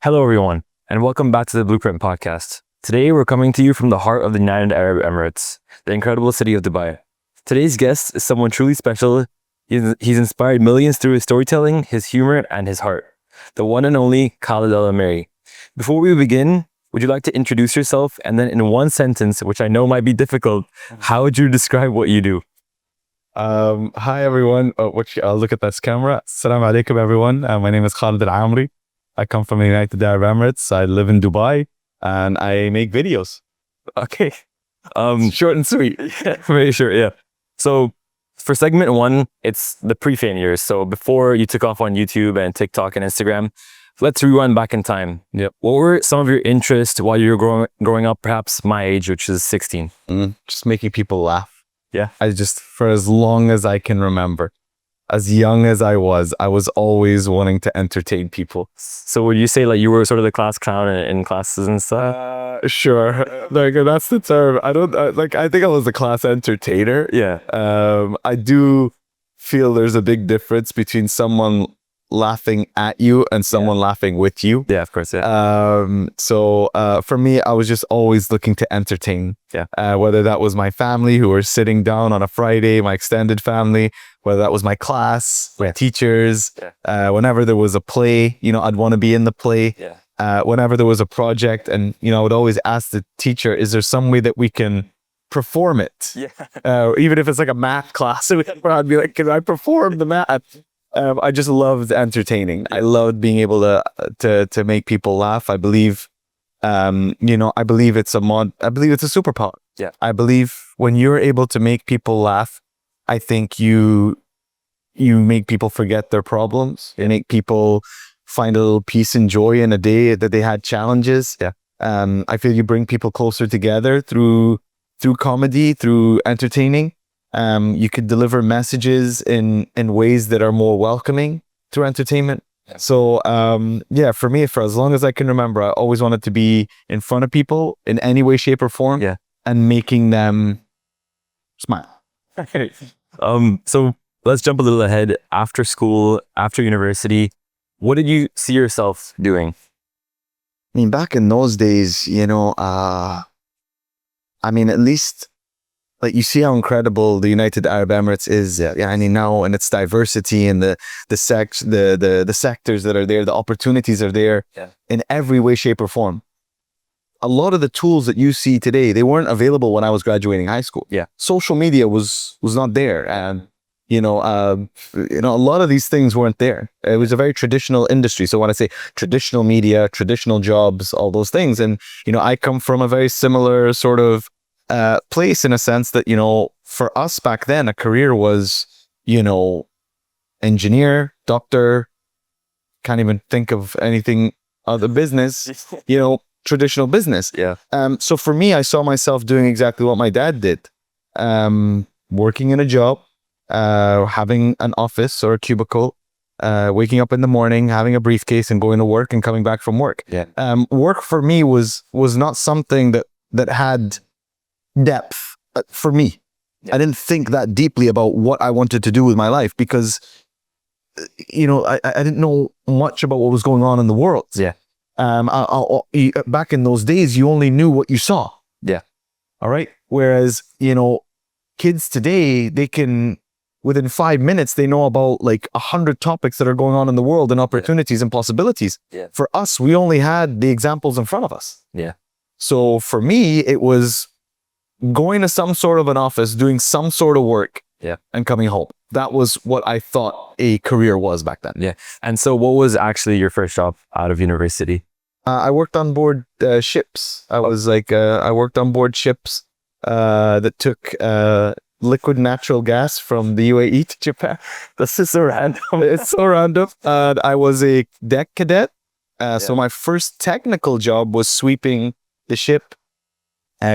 Hello, everyone, and welcome back to the Blueprint Podcast. Today, we're coming to you from the heart of the United Arab Emirates, the incredible city of Dubai. Today's guest is someone truly special. He's inspired millions through his storytelling, his humor, and his heart. The one and only Khalid Ameri. Before we begin, would you like to introduce yourself? And then in one sentence, which I know might be difficult, how would you describe what you do? Hi everyone. I'll look at this camera. Assalamu alaikum everyone. My name is Khalid Ameri. I come from the United Arab Emirates. I live in Dubai and I make videos. Okay. Short and sweet. Yeah, very sure, yeah. So for segment one, it's the pre-fame years. So before you took off on YouTube and TikTok and Instagram, let's rewind back in time. Yep. What were some of your interests while you were growing up, perhaps my age, which is 16? Just making people laugh. Yeah. For as long as I can remember, as young as I was always wanting to entertain people. So would you say like you were sort of the class clown in classes and stuff? Sure. Like that's the term. I think I was a class entertainer. Yeah. I do feel there's a big difference between someone laughing at you and someone laughing with you. Yeah, of course. Yeah. So for me, I was just always looking to entertain. Yeah. Whether that was my family who were sitting down on a Friday, my extended family, whether that was my class, my teachers, whenever there was a play, I'd want to be in the play. Yeah. Whenever there was a project, and I would always ask the teacher, is there some way that we can perform it? Yeah. Even if it's like a math class, I'd be like, can I perform the math? I just loved entertaining. I loved being able to make people laugh. I believe, I believe it's a superpower. Yeah. I believe when you're able to make people laugh, I think you make people forget their problems. You make people find a little peace and joy in a day that they had challenges. Yeah. I feel you bring people closer together through comedy, through entertaining. You could deliver messages in ways that are more welcoming through entertainment. Yeah. So, for me, for as long as I can remember, I always wanted to be in front of people in any way, shape, or form, and making them smile. So let's jump a little ahead. After school, after university, what did you see yourself doing? I mean, back in those days, at least like you see how incredible the United Arab Emirates is. Now, and its diversity and the sectors that are there, the opportunities are there in every way, shape, or form. A lot of the tools that you see today, they weren't available when I was graduating high school. Yeah. Social media was not there, and a lot of these things weren't there. It was a very traditional industry. So when I say traditional media, traditional jobs, all those things, and I come from a very similar sort of place in a sense that, for us back then, a career was, engineer, doctor, can't even think of anything other business, traditional business. Yeah. So for me, I saw myself doing exactly what my dad did, working in a job, having an office or a cubicle, waking up in the morning, having a briefcase and going to work and coming back from work. Yeah. Work for me was not something that had depth for me. I didn't think that deeply about what I wanted to do with my life because, I didn't know much about what was going on in the world. Yeah. Back in those days, you only knew what you saw. Yeah. All right. Whereas, kids today, they can, within 5 minutes, they know about like 100 topics that are going on in the world and opportunities and possibilities. Yeah. For us, we only had the examples in front of us. Yeah. So for me, it was going to some sort of an office, doing some sort of work, and coming home. That was what I thought a career was back then. Yeah. And so what was actually your first job out of university? I worked on board ships. I worked on board ships that took liquid natural gas from the UAE to Japan. This is so random. It's so random. I was a deck cadet. So my first technical job was sweeping the ship,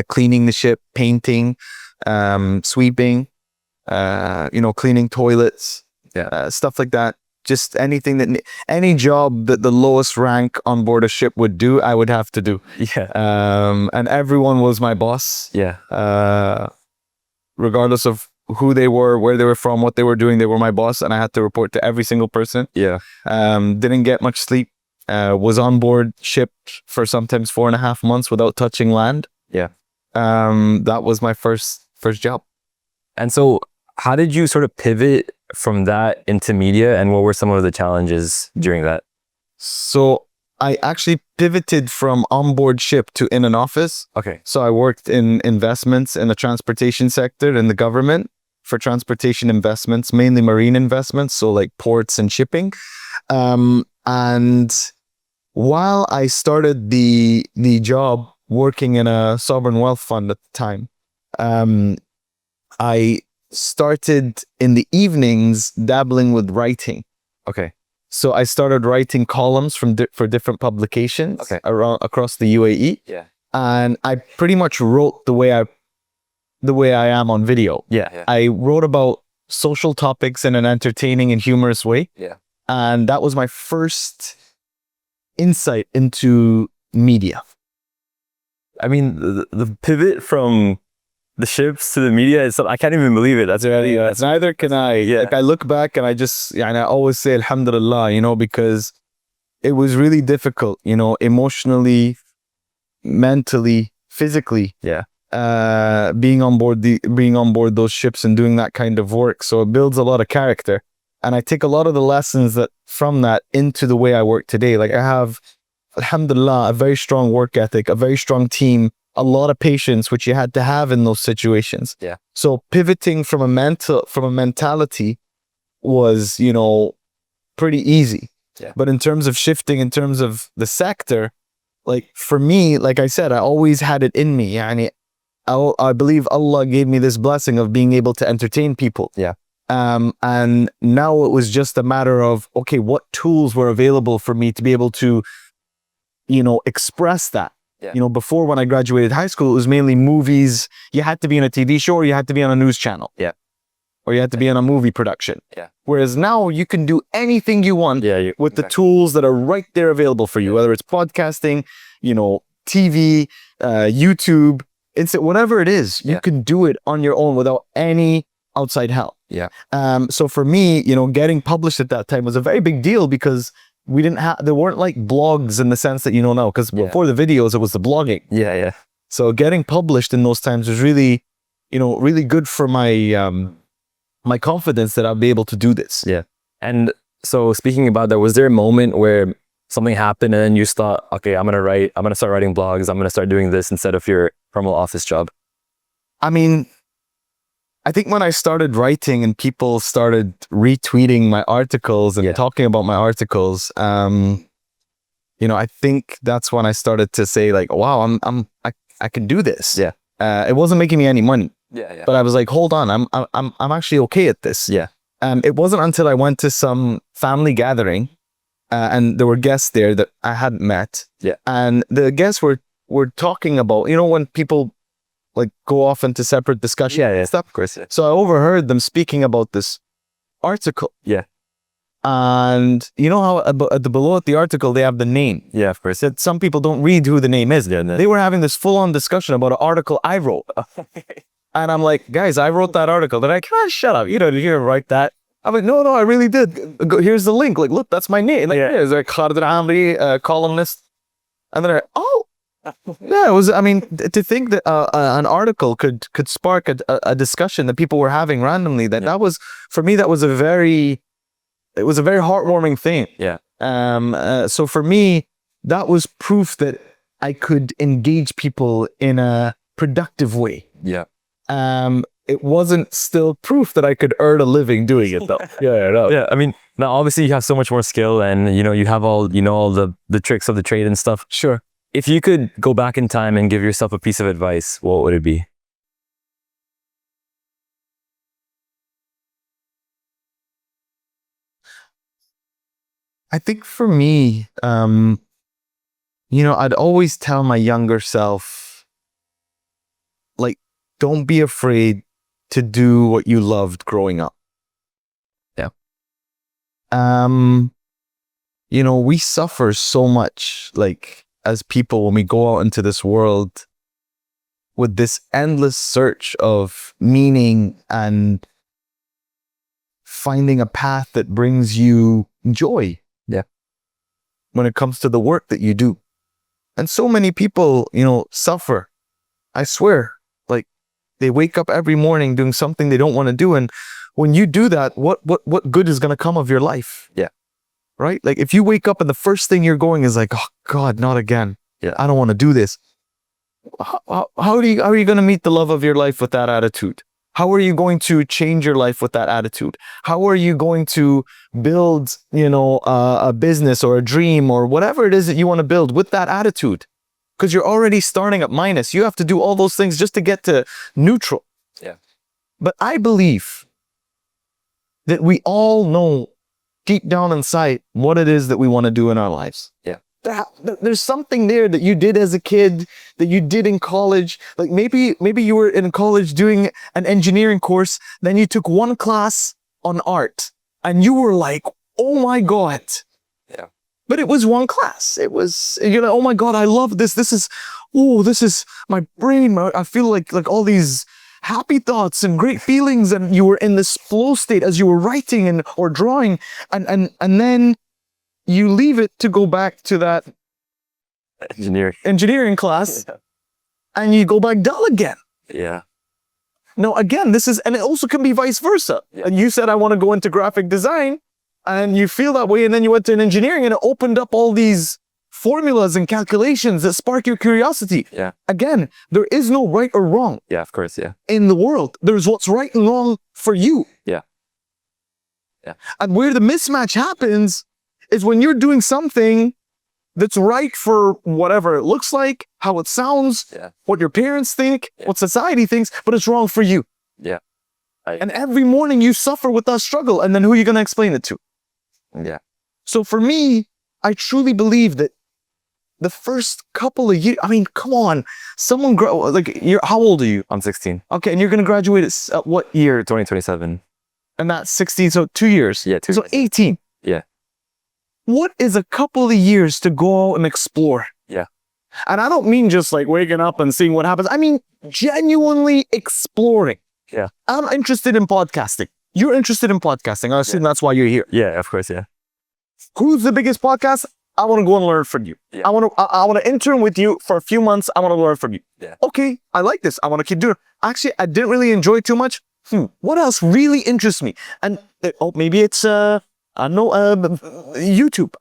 cleaning the ship, painting, sweeping, cleaning toilets, stuff like that. Just any job that the lowest rank on board a ship would do, I would have to do. Yeah. And everyone was my boss. Yeah. Regardless of who they were, where they were from, what they were doing, they were my boss, and I had to report to every single person. Yeah. Didn't get much sleep. was on board ship for sometimes 4.5 months without touching land. Yeah. That was my first job. And so how did you sort of pivot from that into media, and what were some of the challenges during that? So I actually pivoted from onboard ship to in an office. Okay. So I worked in investments in the transportation sector in the government for transportation investments, mainly marine investments, so like ports and shipping. And while I started the job working in a sovereign wealth fund at the time, I started in the evenings dabbling with writing. Okay. So I started writing columns for different publications across the UAE. Yeah. And I pretty much wrote the way I am on video. Yeah. I wrote about social topics in an entertaining and humorous way. Yeah. And that was my first insight into media. I mean, the pivot from the ships to the media is I can't even believe it. That's really Neither can I. Yeah. Like I look back and I always say Alhamdulillah, because it was really difficult, emotionally, mentally, physically. Yeah. Being on board those ships and doing that kind of work. So it builds a lot of character. And I take a lot of the lessons from that into the way I work today. Like I have, alhamdulillah, a very strong work ethic, a very strong team, a lot of patience, which you had to have in those situations. Yeah. So pivoting from a mentality was, pretty easy. Yeah. But in terms of shifting, in terms of the sector, like for me, like I said, I always had it in me. I believe Allah gave me this blessing of being able to entertain people. Yeah. And now it was just a matter of, okay, what tools were available for me to be able to, express that. Yeah. Before when I graduated high school, it was mainly movies. You had to be in a TV show or you had to be on a news channel. Yeah. Or you had to be in a movie production. Yeah. Whereas now you can do anything you want with the tools that are right there available for you, whether it's podcasting, TV, YouTube, whatever it is, you can do it on your own without any outside help. Yeah. So for me, getting published at that time was a very big deal because there weren't like blogs in the sense that now, because before the videos, it was the blogging. Yeah. Yeah. So getting published in those times was really, really good for my, my confidence that I'll be able to do this. Yeah. And so speaking about that, was there a moment where something happened and then you thought, okay, I'm going to start writing blogs. I'm going to start doing this instead of your normal office job? I mean, I think when I started writing and people started retweeting my articles and talking about my articles, I think that's when I started to say like, wow, I can do this. Yeah. It wasn't making me any money. Yeah. But I was like, hold on, I'm actually okay at this. Yeah. It wasn't until I went to some family gathering, and there were guests there that I hadn't met. Yeah. And the guests were talking about, when people like go off into separate discussions and stuff. Of course. Yeah. So I overheard them speaking about this article. Yeah. And how below the article they have the name. Yeah, of course. That some people don't read who the name is. Yeah, They were having this full-on discussion about an article I wrote. And I'm like, guys, I wrote that article. They're like, shut up. Did you write that? I'm like, no, I really did. Here's the link. Like, look, that's my name. Like, it's like Khalid Ameri, columnist. And then it was, to think that an article could spark a discussion that people were having randomly, that was, for me, it was a very heartwarming thing. Yeah. So for me, that was proof that I could engage people in a productive way. Yeah. It wasn't still proof that I could earn a living doing it though. Yeah. I mean, now obviously you have so much more skill and you have all the tricks of the trade and stuff. Sure. If you could go back in time and give yourself a piece of advice, what would it be? I think for me, I'd always tell my younger self, like, don't be afraid to do what you loved growing up. Yeah. We suffer so much, like, as people when we go out into this world with this endless search of meaning and finding a path that brings you joy. Yeah. when it comes to the work that you do. And so many people, suffer. I swear, like they wake up every morning doing something they don't want to do. And when you do that, what good is going to come of your life? Yeah. Right? Like if you wake up and the first thing you're going is like, oh God, not again. Yeah. I don't want to do this. How are you going to meet the love of your life with that attitude? How are you going to change your life with that attitude? How are you going to build, a business or a dream or whatever it is that you want to build with that attitude? Because you're already starting at minus. You have to do all those things just to get to neutral. Yeah. But I believe that we all know deep down inside what it is that we want to do in our lives. Yeah. There's something there that you did as a kid, that you did in college. Like maybe you were in college doing an engineering course, then you took one class on art and you were like, oh my God. Yeah. But it was one class. It was, oh my God, I love this. This is my brain. I feel like all these happy thoughts and great feelings. And you were in this flow state as you were writing or drawing. And then you leave it to go back to that engineering class and you go back dull again. Yeah. No, again, and it also can be vice versa. Yeah. And you said, I want to go into graphic design and you feel that way. And then you went to an engineering and it opened up all these formulas and calculations that spark your curiosity. Yeah. Again, there is no right or wrong Yeah, of course. Yeah. in the world. There's what's right and wrong for you. Yeah. Yeah. And where the mismatch happens is when you're doing something that's right for whatever it looks like, how it sounds, Yeah. what your parents think, Yeah. what society thinks, but it's wrong for you. Yeah. And every morning you suffer with that struggle, and then who are you going to explain it to? Yeah. So for me, I truly believe that the first couple of years, come on, how old are you? I'm 16. Okay, and you're going to graduate at what year? 2027. And that's 16, so 2 years. Yeah, 2 So years. 18. Yeah. What is a couple of years to go out and explore? Yeah. And I don't mean just like waking up and seeing what happens. I mean genuinely exploring. Yeah. I'm interested in podcasting. You're interested in podcasting. I assume that's why you're here. Yeah, of course. Yeah. Who's the biggest podcast? I want to go and learn from you. Yeah. I want to intern with you for a few months. I want to learn from you. Yeah. Okay, I like this. I want to keep doing it. Actually, I didn't really enjoy it too much. What else really interests me? And maybe it's YouTube.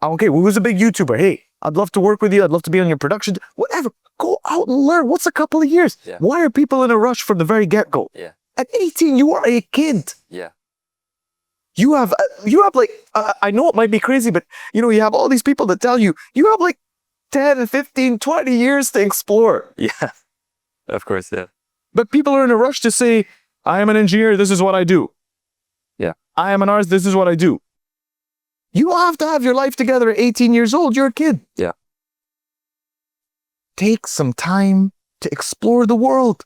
Okay, who's a big YouTuber? Hey, I'd love to work with you. I'd love to be on your production. Whatever. Go out and learn. What's a couple of years? Yeah. Why are people in a rush from the very get-go? Yeah. At 18, you are a kid. Yeah. You have like, I know it might be crazy, but you have all these people that tell you, you have like 10, 15, 20 years to explore. Yeah. Of course. Yeah. But people are in a rush to say, I am an engineer, this is what I do. Yeah. I am an artist, this is what I do. You don't have to have your life together at 18 years old. You're a kid. Yeah. Take some time to explore the world.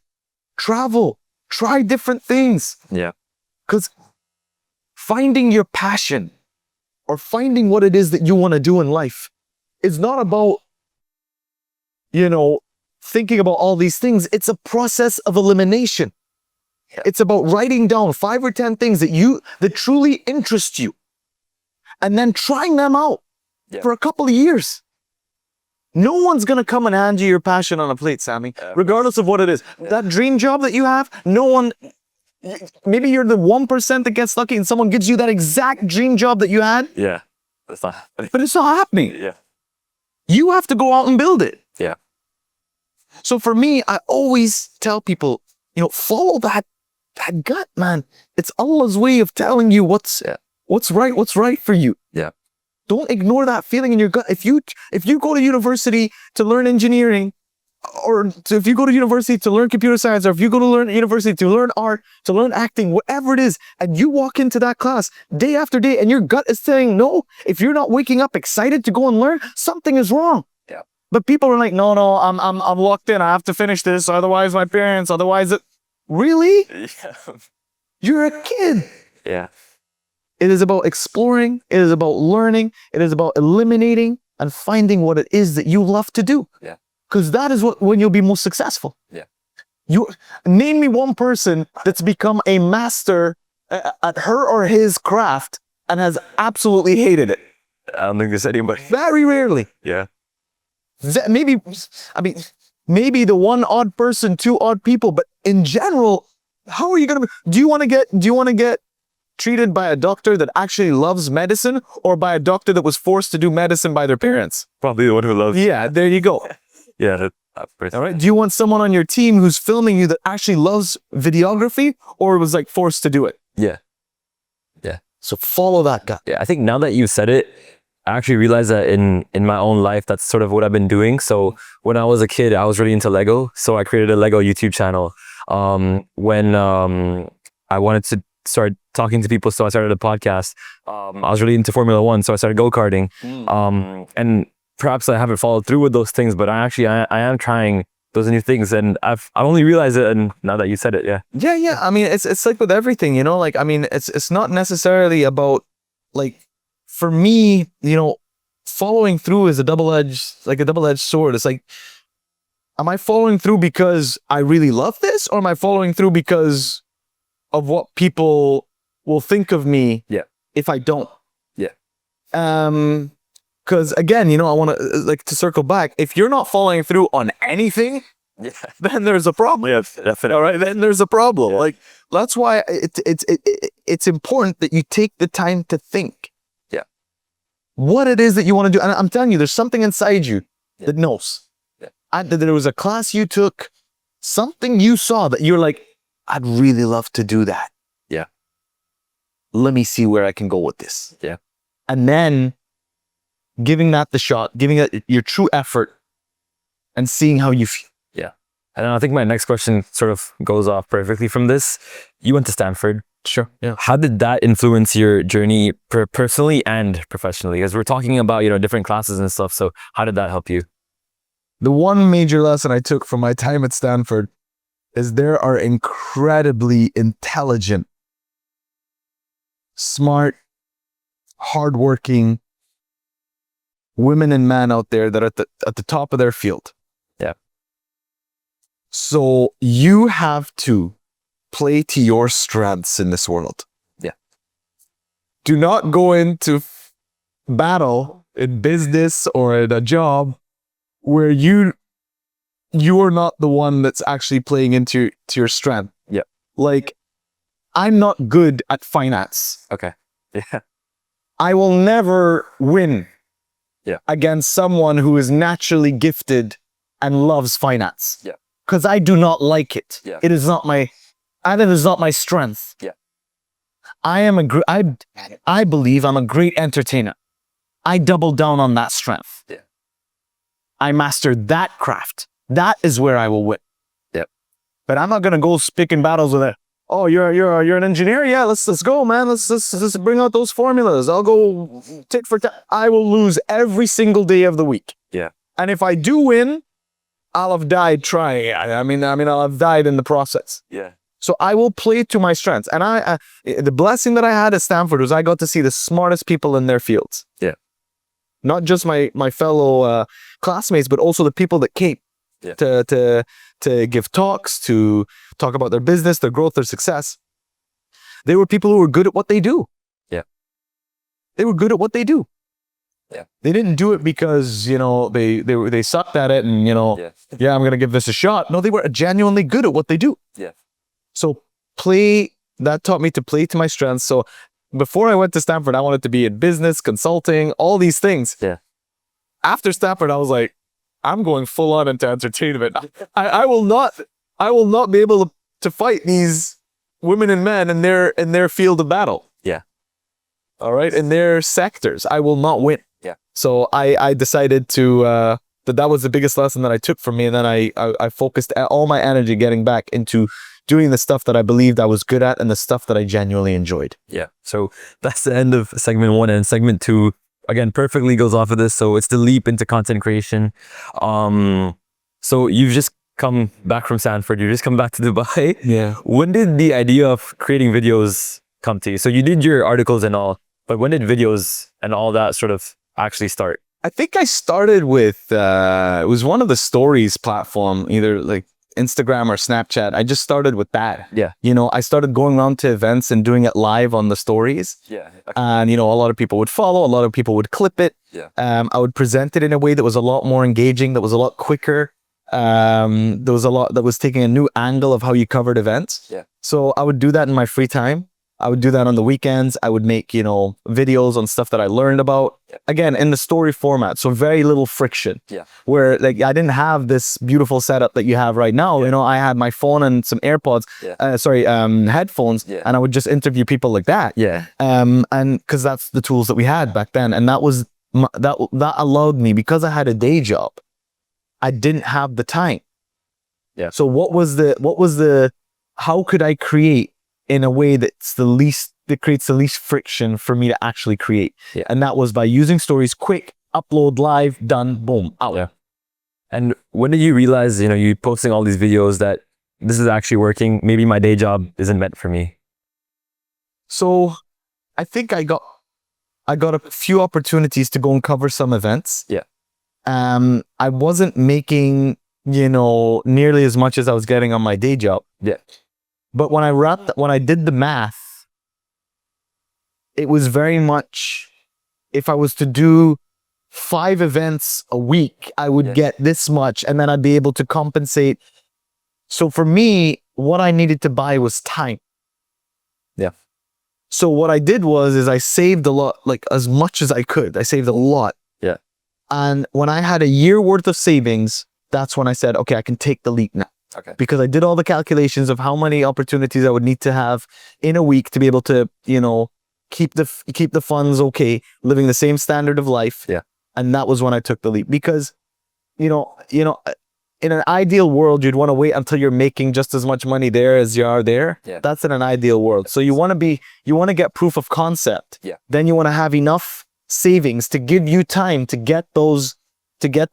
Travel. Try different things. Yeah. Because finding your passion or finding what it is that you want to do in life is not about, thinking about all these things. It's a process of elimination. Yeah. It's about writing down 5 or 10 things that truly interest you and then trying them out for a couple of years. No one's going to come and hand you your passion on a plate, Sammy, regardless of what it is. That dream job that you have, maybe you're the 1% that gets lucky and someone gives you that exact dream job that you had. Yeah. That's not happening. But it's not happening. Yeah. You have to go out and build it. Yeah. So for me, I always tell people, follow that gut, man. It's Allah's way of telling you what's right for you. Yeah. Don't ignore that feeling in your gut. If you go to university to learn engineering, if you go to university to learn computer science, or if you go to university to learn art, to learn acting, whatever it is, and you walk into that class day after day and your gut is saying no, if you're not waking up excited to go and learn, something is wrong. Yeah. But people are like, no, I'm locked in. I have to finish this. Otherwise really? Yeah. You're a kid. Yeah. It is about exploring. It is about learning. It is about eliminating and finding what it is that you love to do. Yeah. Because that is when you'll be most successful. Yeah. You name me one person that's become a master at her or his craft and has absolutely hated it. I don't think there's anybody. Very rarely. Yeah. Maybe, I mean, maybe the one odd person, two odd people, but in general, how are you gonna? Do you want to get treated by a doctor that actually loves medicine, or by a doctor that was forced to do medicine by their parents? Probably the one who loves. Yeah, there you go. Yeah. That person. All right. Do you want someone on your team who's filming you that actually loves videography, or was like forced to do it? Yeah. So follow that guy. Yeah. I think now that you said it, I actually realized that in my own life, that's sort of what I've been doing. So when I was a kid, I was really into Lego. So I created a Lego YouTube channel. When I wanted to start talking to people, so I started a podcast. I was really into Formula One, so I started go-karting. And perhaps I haven't followed through with those things, but I am trying those new things, and I've only realized it, and now that you said it, yeah. Yeah. I mean, it's like with everything, you know. Like, I mean, it's not necessarily about, like, for me, you know, following through is a double-edged sword. It's like, am I following through because I really love this, or am I following through because of what people will think of me if I don't? Because again, you know, I want to, like, to circle back. If you're not following through on anything, then there's a problem. Yeah, definitely. All right, then there's a problem. Yeah. Like, that's why it's important that you take the time to think. Yeah. What it is that you want to do. And I'm telling you, there's something inside you that knows. There was a class you took, something you saw that you're like, I'd really love to do that. Yeah. Let me see where I can go with this. Yeah. And then giving that the shot, giving it your true effort, and seeing how you feel. Yeah. And I think my next question sort of goes off perfectly from this. You went to Stanford. Sure. Yeah. How did that influence your journey personally and professionally? Because we're talking about, you know, different classes and stuff. So how did that help you? The one major lesson I took from my time at Stanford is there are incredibly intelligent, smart, hardworking women and men out there that are at the top of their field. Yeah. So you have to play to your strengths in this world. Yeah. Do not go into battle in business or in a job where you are not the one that's actually playing into your strength. Yeah. Like, I'm not good at finance. Okay. Yeah. I will never win against someone who is naturally gifted and loves finance. Yeah. Because I do not like it. Yeah. It is not my strength. Yeah. I believe I'm a great entertainer. I double down on that strength. Yeah. I mastered that craft. That is where I will win. Yep. But I'm not gonna go picking battles with it. Oh, you're an engineer? Yeah, let's go, man. Let's bring out those formulas. I'll go tit for tat. I will lose every single day of the week. Yeah. And if I do win, I'll have died trying. I mean, I'll have died in the process. Yeah. So I will play to my strengths. And the blessing that I had at Stanford was I got to see the smartest people in their fields. Yeah. Not just my fellow classmates, but also the people that came to give talks, to talk about their business, their growth, their success. They were people who were good at what they do. Yeah. They were good at what they do. Yeah. They didn't do it because, you know, they sucked at it and, you know, I'm going to give this a shot. No, they were genuinely good at what they do. Yeah. So that taught me to play to my strengths. So before I went to Stanford, I wanted to be in business, consulting, all these things. Yeah. After Stanford, I was like, I'm going full on into entertainment. I will not be able to fight these women and men in their field of battle. Yeah. All right. In their sectors. I will not win. Yeah. So I decided to that was the biggest lesson that I took from me. And then I focused all my energy getting back into doing the stuff that I believed I was good at and the stuff that I genuinely enjoyed. Yeah. So that's the end of segment 1, and segment 2, again, perfectly goes off of this. So it's the leap into content creation. So you've just come back from Stanford. You just come back to Dubai. Yeah. When did the idea of creating videos come to you? So you did your articles and all, but when did videos and all that sort of actually start? I think I started with, it was one of the stories platform, either like Instagram or Snapchat. I just started with that. Yeah. You know, I started going around to events and doing it live on the stories. Yeah. And, you know, a lot of people would follow, a lot of people would clip it. Yeah. I would present it in a way that was a lot more engaging, that was a lot quicker. There was a lot that was taking a new angle of how you covered events. Yeah. So I would do that in my free time. I would do that on the weekends. I would make, you know, videos on stuff that I learned about. Yeah. Again, in the story format. So very little friction. Yeah. Where like I didn't have this beautiful setup that you have right now. Yeah. You know, I had my phone and some AirPods, Yeah. headphones, Yeah. and I would just interview people like that. Yeah. And because that's the tools that we had back then. And that was, that allowed me, because I had a day job, I didn't have the time. Yeah. So what was the, how could I create in a way that creates the least friction for me to actually create? Yeah. And that was by using stories, quick, upload, live, done, boom, out. Yeah. And when did you realize, you know, you posting all these videos that this is actually working? Maybe my day job isn't meant for me. So I think I got a few opportunities to go and cover some events. Yeah. I wasn't making, you know, nearly as much as I was getting on my day job. Yeah. But when I did the math, it was very much, if I was to do 5 events a week, I would get this much, and then I'd be able to compensate. So for me, what I needed to buy was time. Yeah. So what I did is I saved a lot, like as much as I could. I saved a lot. Yeah. And when I had a year worth of savings, that's when I said, okay, I can take the leap now. Okay. Because I did all the calculations of how many opportunities I would need to have in a week to be able to, you know, keep the funds okay, living the same standard of life. Yeah. And that was when I took the leap, because, you know, in an ideal world, you'd want to wait until you're making just as much money there as you are there. Yeah. That's in an ideal world. So you want to get proof of concept. Yeah. Then you want to have enough savings to give you time to get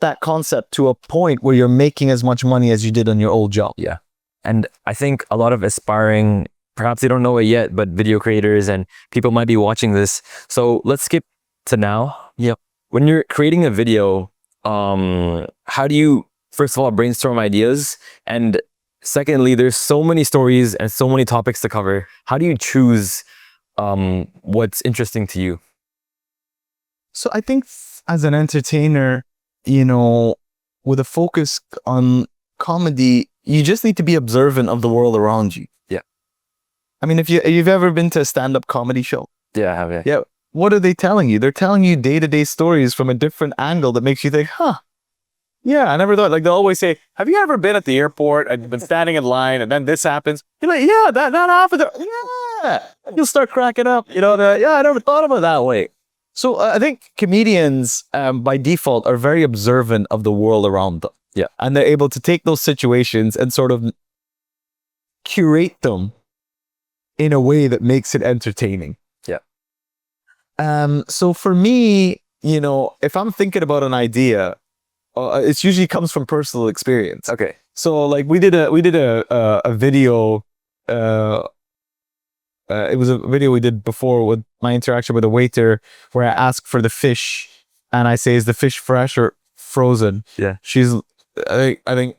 that concept to a point where you're making as much money as you did on your old job. Yeah. And I think a lot of aspiring, perhaps they don't know it yet, but video creators and people might be watching this. So let's skip to now. Yep. When you're creating a video, how do you, first of all, brainstorm ideas? And secondly, there's so many stories and so many topics to cover. How do you choose what's interesting to you? So I think as an entertainer, you know, with a focus on comedy, you just need to be observant of the world around you. Yeah. I mean, if you've ever been to a stand-up comedy show, Yeah, I have. Yeah. yeah, what are they telling you? They're telling you day-to-day stories from a different angle that makes you think, huh, yeah, I never thought, like, they'll always say, have you ever been at the airport and you've been standing in line and then this happens? You're like, yeah, that happened. Yeah. And you'll start cracking up, you know, yeah, I never thought of it that way. So I think comedians, by default, are very observant of the world around them. Yeah. And they're able to take those situations and sort of curate them in a way that makes it entertaining. Yeah. So for me, you know, if I'm thinking about an idea, it usually comes from personal experience. Okay. So like we did a video. It was a video we did before with my interaction with a waiter, where I ask for the fish and I say, is the fish fresh or frozen? Yeah. I think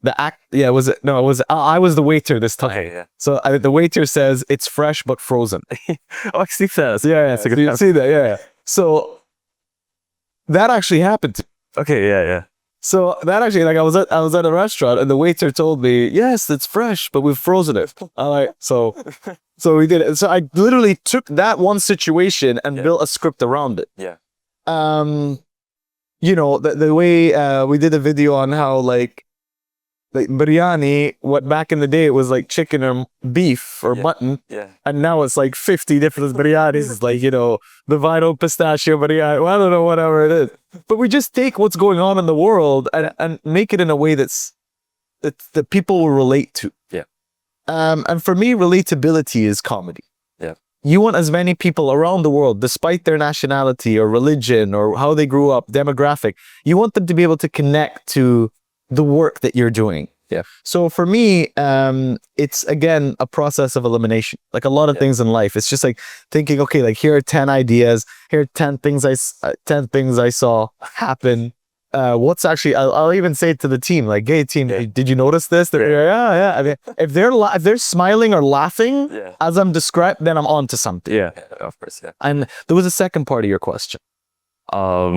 the act. Yeah. I was the waiter this time. Okay, yeah. So the waiter says it's fresh but frozen. Oh, Steve says. Yeah. It's a So good you see that? Yeah. So that actually happened. Okay, yeah. So that actually, like, I was at a restaurant and the waiter told me, yes, it's fresh, but we've frozen it. I'm like, so we did it. So I literally took that one situation and built a script around it. Yeah. You know, the way we did a video on how like biryani, what back in the day it was like chicken or beef or mutton. Yeah. And now it's like 50 different biryanis. It's like, you know, the vinyl pistachio biryani. Well, I don't know, whatever it is. But we just take what's going on in the world and make it in a way that people will relate to. Yeah. And for me, relatability is comedy. Yeah. You want as many people around the world, despite their nationality or religion or how they grew up, demographic, you want them to be able to connect to the work that you're doing. Yeah. So for me, it's again a process of elimination. Like a lot of things in life, it's just like thinking, okay, like here are 10 ideas, here are 10 things I saw happen, what's actually, I'll even say it to the team, like, hey team, did you notice this? They're, yeah. I mean, if they're smiling or laughing as I'm described, then I'm on to something. Yeah, of course. Yeah. And there was a second part of your question. How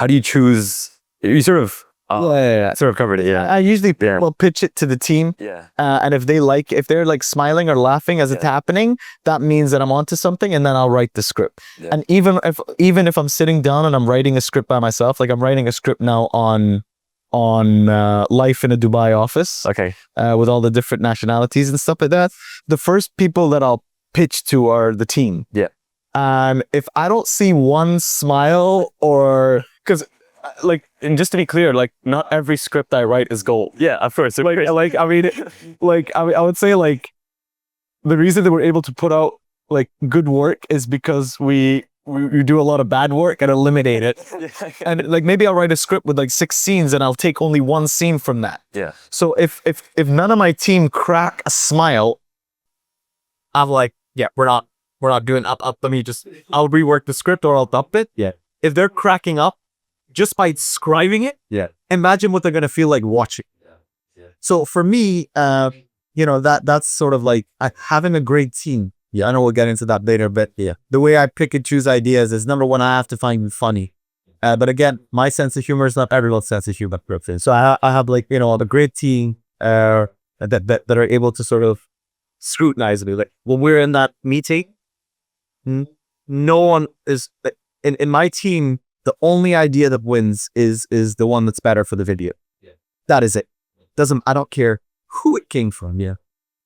do you choose? You sort of sort of covered it. Yeah. I usually will pitch it to the team. Yeah. And if they're like smiling or laughing as it's happening, that means that I'm onto something, and then I'll write the script. Yeah. And even if I'm sitting down and I'm writing a script by myself, like I'm writing a script now on life in a Dubai office. Okay. With all the different nationalities and stuff like that. The first people that I'll pitch to are the team. Yeah. And if I don't see one smile, or because like, and just to be clear, like not every script I write is gold. Yeah, of course. I would say like the reason that we're able to put out like good work is because we do a lot of bad work and eliminate it. And like maybe I'll write a script with like 6 scenes and I'll take only 1 scene from that. Yeah. So if none of my team crack a smile, I'm like, yeah, we're not doing up. I'll rework the script or I'll up it. Yeah. If they're cracking up just by describing it, imagine what they're gonna feel like watching. Yeah. So for me, that's sort of like having a great team. Yeah, I know we'll get into that later, but the way I pick and choose ideas is, number one, I have to find it funny. But again, my sense of humor is not everyone's sense of humor. So I have like, a great team that are able to sort of scrutinize me. Like when we're in that meeting, no one is in my team. The only idea that wins is the one that's better for the video. Yeah. That is it. I don't care who it came from. Yeah.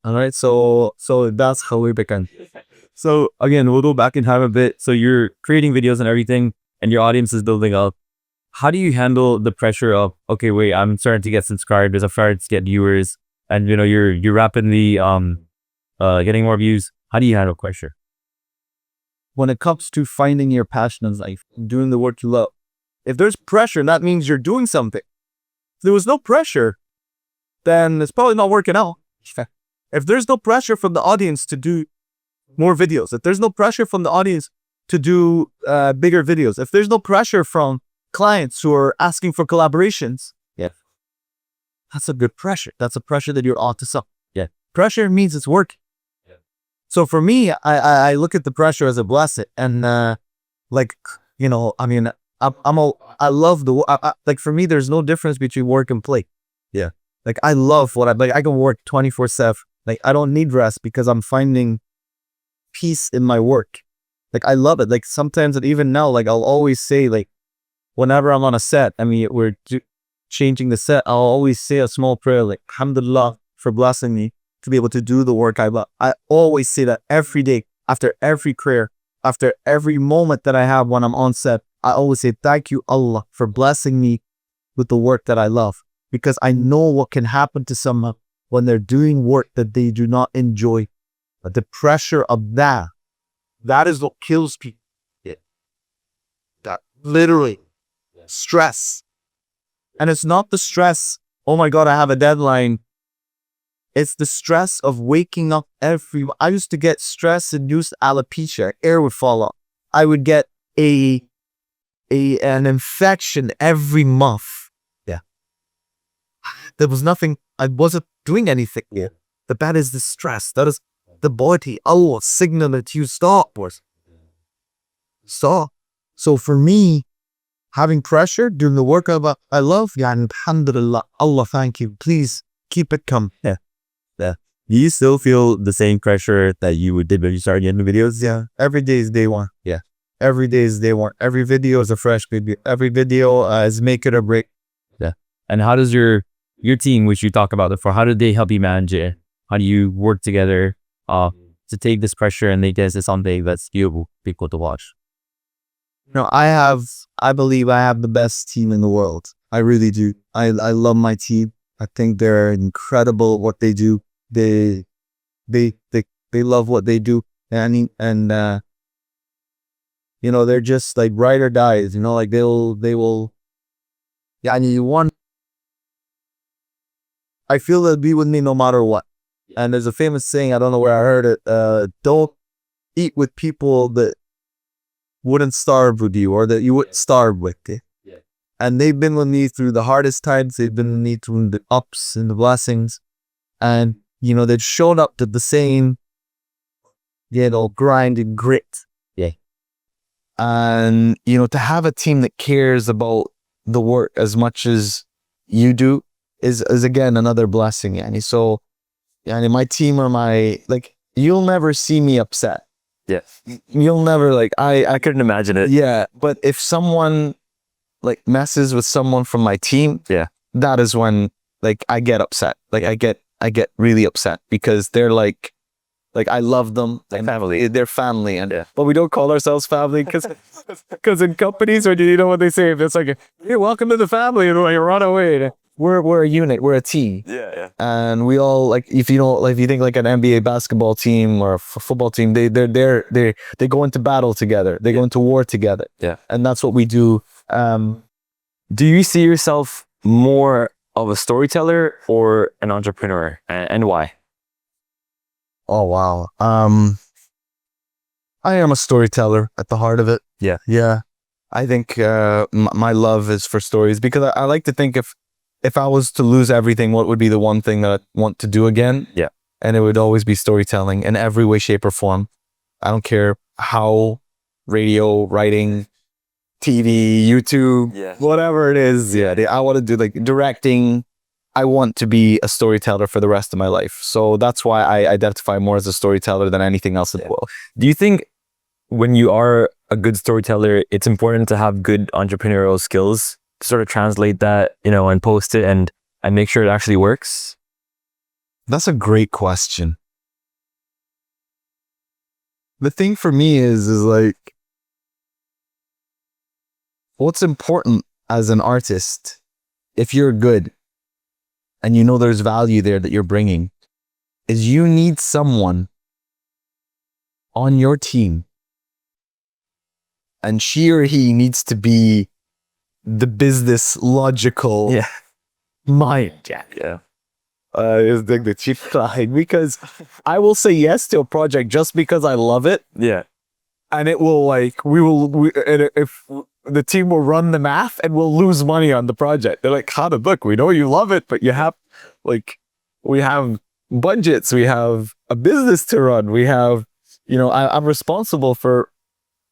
All right. So that's how we began. So again, we'll go back in time a bit. So you're creating videos and everything, and your audience is building up. How do you handle the pressure of, okay, wait, I'm starting to get subscribers, I'm starting to get viewers, and you're rapidly getting more views. How do you handle pressure? When it comes to finding your passion in life, doing the work you love, if there's pressure, that means you're doing something. If there was no pressure, then it's probably not working out. If there's no pressure from the audience to do more videos, if there's no pressure from the audience to do bigger videos, if there's no pressure from clients who are asking for collaborations, that's a good pressure. That's a pressure that you're onto something. Yeah. Pressure means it's working. So for me, I look at the pressure as a blessing, and I love like for me, there's no difference between work and play. Yeah, like I love what I can work 24/7. Like I don't need rest because I'm finding peace in my work. Like I love it. Like sometimes, and even now, like I'll always say, like whenever I'm on a set, we're changing the set, I'll always say a small prayer, like Alhamdulillah for blessing me to be able to do the work I love. I always say that every day, after every prayer, after every moment that I have when I'm on set. I always say, thank you, Allah, for blessing me with the work that I love. Because I know what can happen to someone when they're doing work that they do not enjoy. But the pressure of that is what kills people. Yeah. That literally stress. And it's not the stress, oh my God, I have a deadline. It's the stress of waking up I used to get stress induced alopecia. Hair would fall off. I would get an infection every month. Yeah. There was nothing. I wasn't doing anything. Yeah. But that is the stress. That is the body. Allah signal it to you. Stop. Stop. So for me, having pressure, doing the work I love, alhamdulillah, Allah, thank you. Please keep it coming. Yeah. Do you still feel the same pressure that you did when you started getting the videos? Yeah. Every day is day one. Yeah. Every day is day one. Every video is a fresh video. Every video is make it or break. Yeah. And how does your team, which you talk about before, how do they help you manage it? How do you work together to take this pressure and make this something that's viewable, people to watch? I believe I have the best team in the world. I really do. I love my team. I think they're incredible at what they do. They love what they do. And they're just like ride or dies, like they will. Yeah, I feel they'll be with me no matter what. And there's a famous saying, I don't know where I heard it, don't eat with people that wouldn't starve with you or that you wouldn't starve with. And they've been with me through the hardest times. They've been with me through the ups and the blessings. And, they've shown up to the same, grind and grit. Yeah. And, to have a team that cares about the work as much as you do is again, another blessing. And so, my team are you'll never see me upset. Yeah. You'll never I couldn't imagine it. yeah. But if someone messes with someone from my team, Yeah. that is when I get upset. I get really upset because they're I love them. Like family. They're family. And But we don't call ourselves family because in companies, or do you know what they say? It's like, hey, welcome to the family, and you run away. we're a unit. We're a team. Yeah. And we all if you think an NBA basketball team or a football team, they go into battle together. They go into war together. Yeah. And that's what we do. Do you see yourself more of a storyteller or an entrepreneur, and why? Oh wow. I am a storyteller at the heart of it. Yeah. Yeah. I think my love is for stories because I like to think if I was to lose everything, what would be the one thing that I want to do again? Yeah. And it would always be storytelling in every way, shape, or form. I don't care how, radio, writing, TV, YouTube, Yeah. whatever it is. Yeah. I want to do directing. I want to be a storyteller for the rest of my life. So that's why I identify more as a storyteller than anything else in the world. Do you think when you are a good storyteller, it's important to have good entrepreneurial skills to sort of translate that, and post it and make sure it actually works? That's a great question. The thing for me is what's important as an artist, if you're good and there's value there that you're bringing, is you need someone on your team, and she or he needs to be the business logical mind. Yeah. Is the chief client, because I will say yes to a project just because I love it, Yeah. and it will and if the team will run the math and we'll lose money on the project. They're like, Khalid, look, we know you love it, but you have we have budgets, we have a business to run, we have I'm responsible for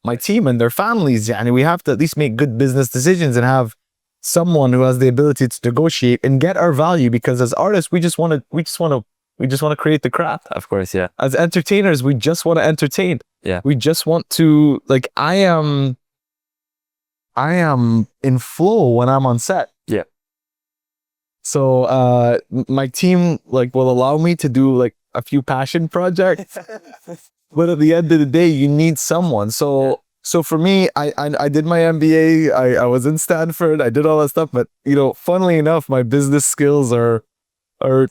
my team and their families, and we have to at least make good business decisions and have someone who has the ability to negotiate and get our value, because as artists we just want to create the craft. Of course. Yeah. As entertainers, we just want to entertain. Yeah. We just want to I am in flow when I'm on set. Yeah. So my team will allow me to do a few passion projects. But at the end of the day, you need someone. So for me, I did my MBA. I was in Stanford. I did all that stuff. But funnily enough, my business skills are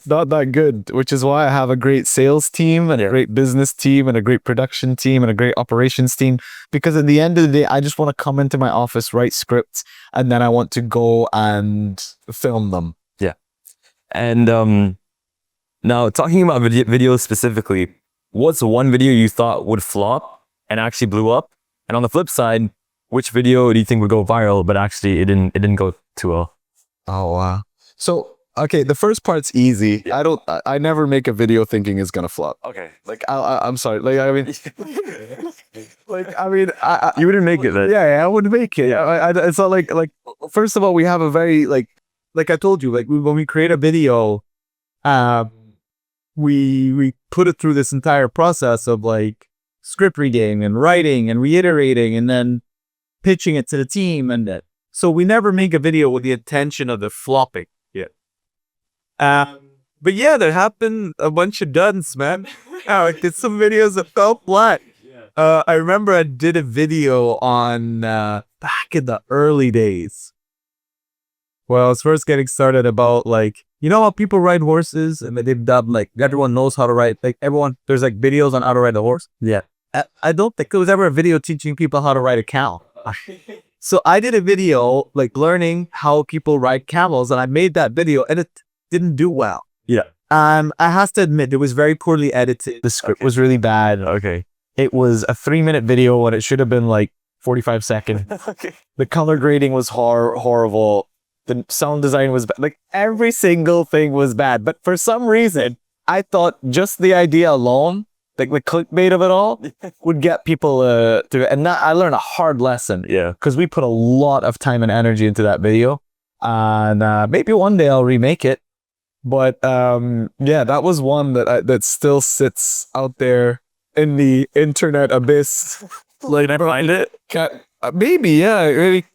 not that good, which is why I have a great sales team and a great business team and a great production team and a great operations team. Because at the end of the day, I just want to come into my office, write scripts, and then I want to go and film them. Yeah. And now talking about videos specifically, what's one video you thought would flop and actually blew up? And on the flip side, which video do you think would go viral, but actually it didn't go too well? Oh wow. So okay, the first part's easy. Yeah. I never make a video thinking it's gonna flop. Okay. I'm sorry. You wouldn't make it then. Yeah, I would make it. It's not like first of all, we have a very like I told you, when we create a video, we put it through this entire process of script reading and writing and reiterating and then pitching it to the team, and so we never make a video with the intention of the flopping. But yeah, there happened a bunch of duds, man. I did some videos that fell flat. I remember I did a video on back in the early days. Well, I was first getting started about how people ride horses, and they've done everyone knows how to ride. Everyone, there's videos on how to ride a horse. Yeah. I don't think there was ever a video teaching people how to ride a camel. So I did a video learning how people ride camels, and I made that video, and it didn't do well. Yeah. I have to admit, it was very poorly edited. The script was really bad. Okay. It was a 3-minute video when it should have been 45 seconds. Okay. The color grading was horrible. The sound design was bad. Like every single thing was bad. But for some reason, I thought just the idea alone, like the clickbait of it all, would get people to. And that I learned a hard lesson. Yeah. Because we put a lot of time and energy into that video. And maybe one day I'll remake it. But yeah, that was one that still sits out there in the internet abyss. Like, never mind it. Maybe, yeah, maybe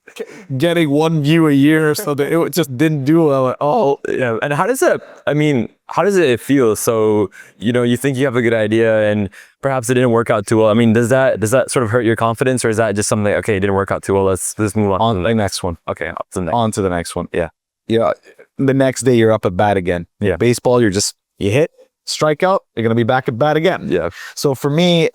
getting 1 view a year or something. It just didn't do well at all. Yeah. And how does it feel? So, you think you have a good idea and perhaps it didn't work out too well. I mean, does that sort of hurt your confidence, or is that just something, okay, it didn't work out too well, let's move on? On to the next one. Okay, On to the next one. Yeah. Yeah. The next day you're up at bat again. Yeah. Baseball, you hit, strike out, you're going to be back at bat again. Yeah. So for me,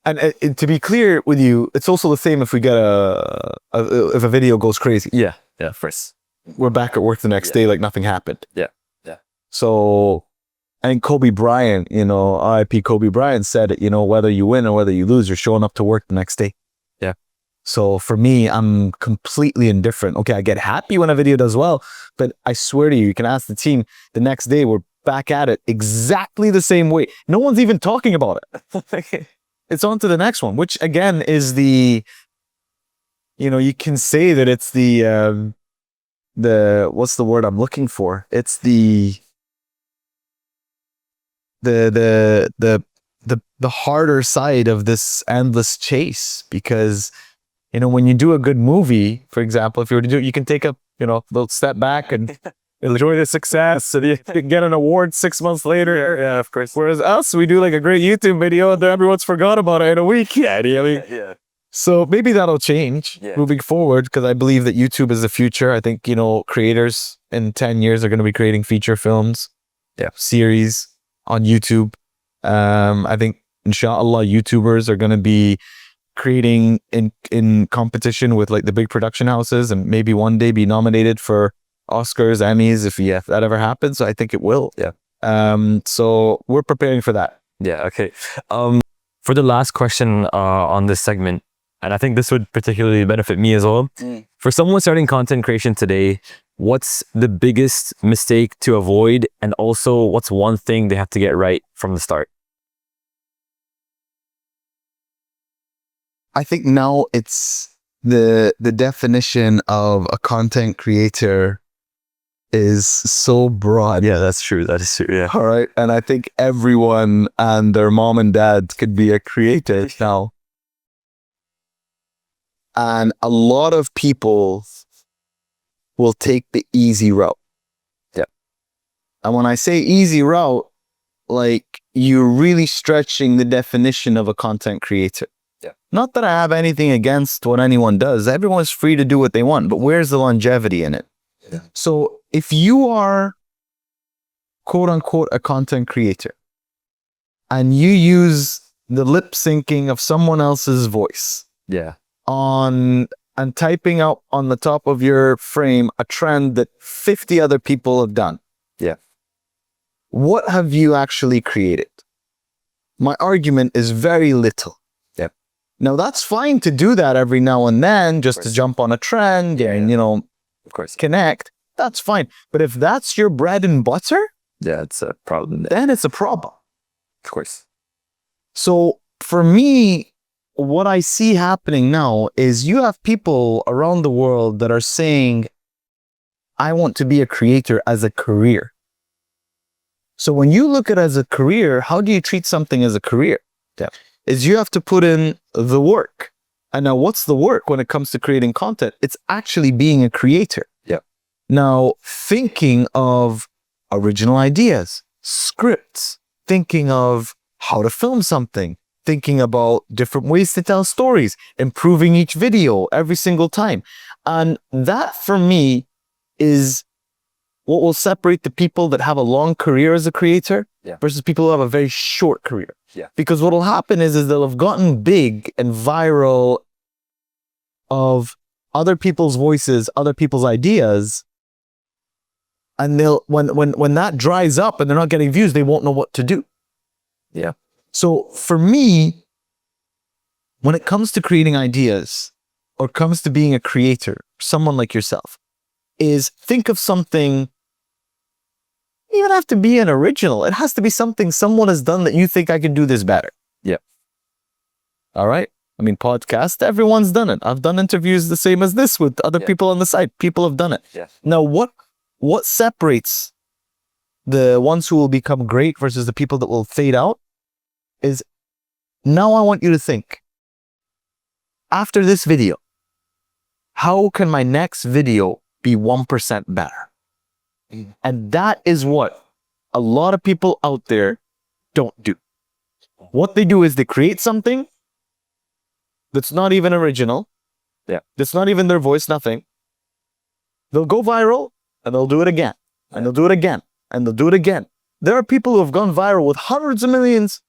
and to be clear with you, it's also the same if we get if a video goes crazy. Yeah. Yeah. First. We're back at work the next day like nothing happened. Yeah. Yeah. So, I think Kobe Bryant, RIP Kobe Bryant said it, whether you win or whether you lose, you're showing up to work the next day. Yeah. So for me, I'm completely indifferent. Okay, I get happy when a video does well, but I swear to you, you can ask the team the next day, we're back at it exactly the same way. No one's even talking about it. It's on to the next one, which again is you can say that it's the what's the word I'm looking for? It's the harder side of this endless chase, because when you do a good movie, for example, if you were to do it, you can take a little step back and enjoy the success, and you can get an award 6 months later. Yeah, of course. Whereas us, we do like a great YouTube video and then everyone's forgot about it in a week. Yeah, Yeah. So maybe that'll change Yeah. moving forward, because I believe that YouTube is the future. I think, creators in 10 years are going to be creating feature films, series on YouTube. I think, inshallah, YouTubers are going to be creating in competition with like the big production houses, and maybe one day be nominated for Oscars, Emmys, if that ever happens. So I think it will. Yeah. So we're preparing for that. Yeah. Okay. For the last question on this segment, and I think this would particularly benefit me as well. For someone starting content creation today, what's the biggest mistake to avoid, and also what's one thing they have to get right from the start? I think now it's the definition of a content creator is so broad. Yeah, that's true. That is true. Yeah. All right. And I think everyone and their mom and dad could be a creator now. And a lot of people will take the easy route. Yeah. And when I say easy route, like you're really stretching the definition of a content creator. Yeah. Not that I have anything against what anyone does. Everyone's free to do what they want, but where's the longevity in it? Yeah. So if you are quote unquote a content creator and you use the lip syncing of someone else's voice Yeah. and typing out on the top of your frame a trend that 50 other people have done. Yeah. What have you actually created? My argument is very little. Yep. Now that's fine to do that every now and then, just to jump on a trend and, Of course. connect. That's fine. But if that's your bread and butter, Yeah, it's a problem. then it's a problem. Of course. So for me, what I see happening now is you have people around the world that are saying, I want to be a creator as a career. So when you look at it as a career, how do you treat something as a career? Yeah. Is you have to put in the work. And now what's the work when it comes to creating content? It's actually being a creator. Yeah. Now, thinking of original ideas, scripts, thinking of how to film something, thinking about different ways to tell stories, improving each video every single time. And that for me is what will separate the people that have a long career as a creator versus people who have a very short career. Yeah. Because what will happen is they'll have gotten big and viral of other people's voices, other people's ideas. And they'll, when that dries up and they're not getting views, they won't know what to do. Yeah. So for me, when it comes to creating ideas or comes to being a creator, someone like yourself, is think of something. You don't have to be an original. It has to be something someone has done that you think I can do this better. Yep. All right. I mean, podcast, everyone's done it. I've done interviews the same as this with other people on the site. People have done it. Yeah. Now, what separates the ones who will become great versus the people that will fade out is, now I want you to think, after this video, how can my next video be 1% better? And that is what a lot of people out there don't do. What they do is they create something that's not even original. Yeah. That's not even their voice, nothing. They'll go viral and they'll do it again. And they'll do it again. And they'll do it again. There are people who have gone viral with hundreds of millions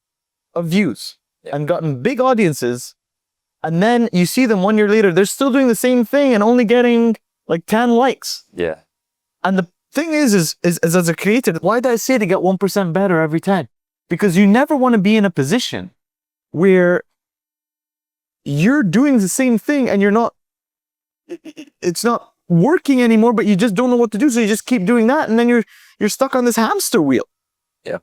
of views and gotten big audiences. And then you see them 1 year later, they're still doing the same thing and only getting like 10 likes. Yeah. And the thing is as a creator, why do I say to get 1% better every time? Because you never want to be in a position where you're doing the same thing and it's not working anymore, but you just don't know what to do. So you just keep doing that. And then you're stuck on this hamster wheel. Yeah.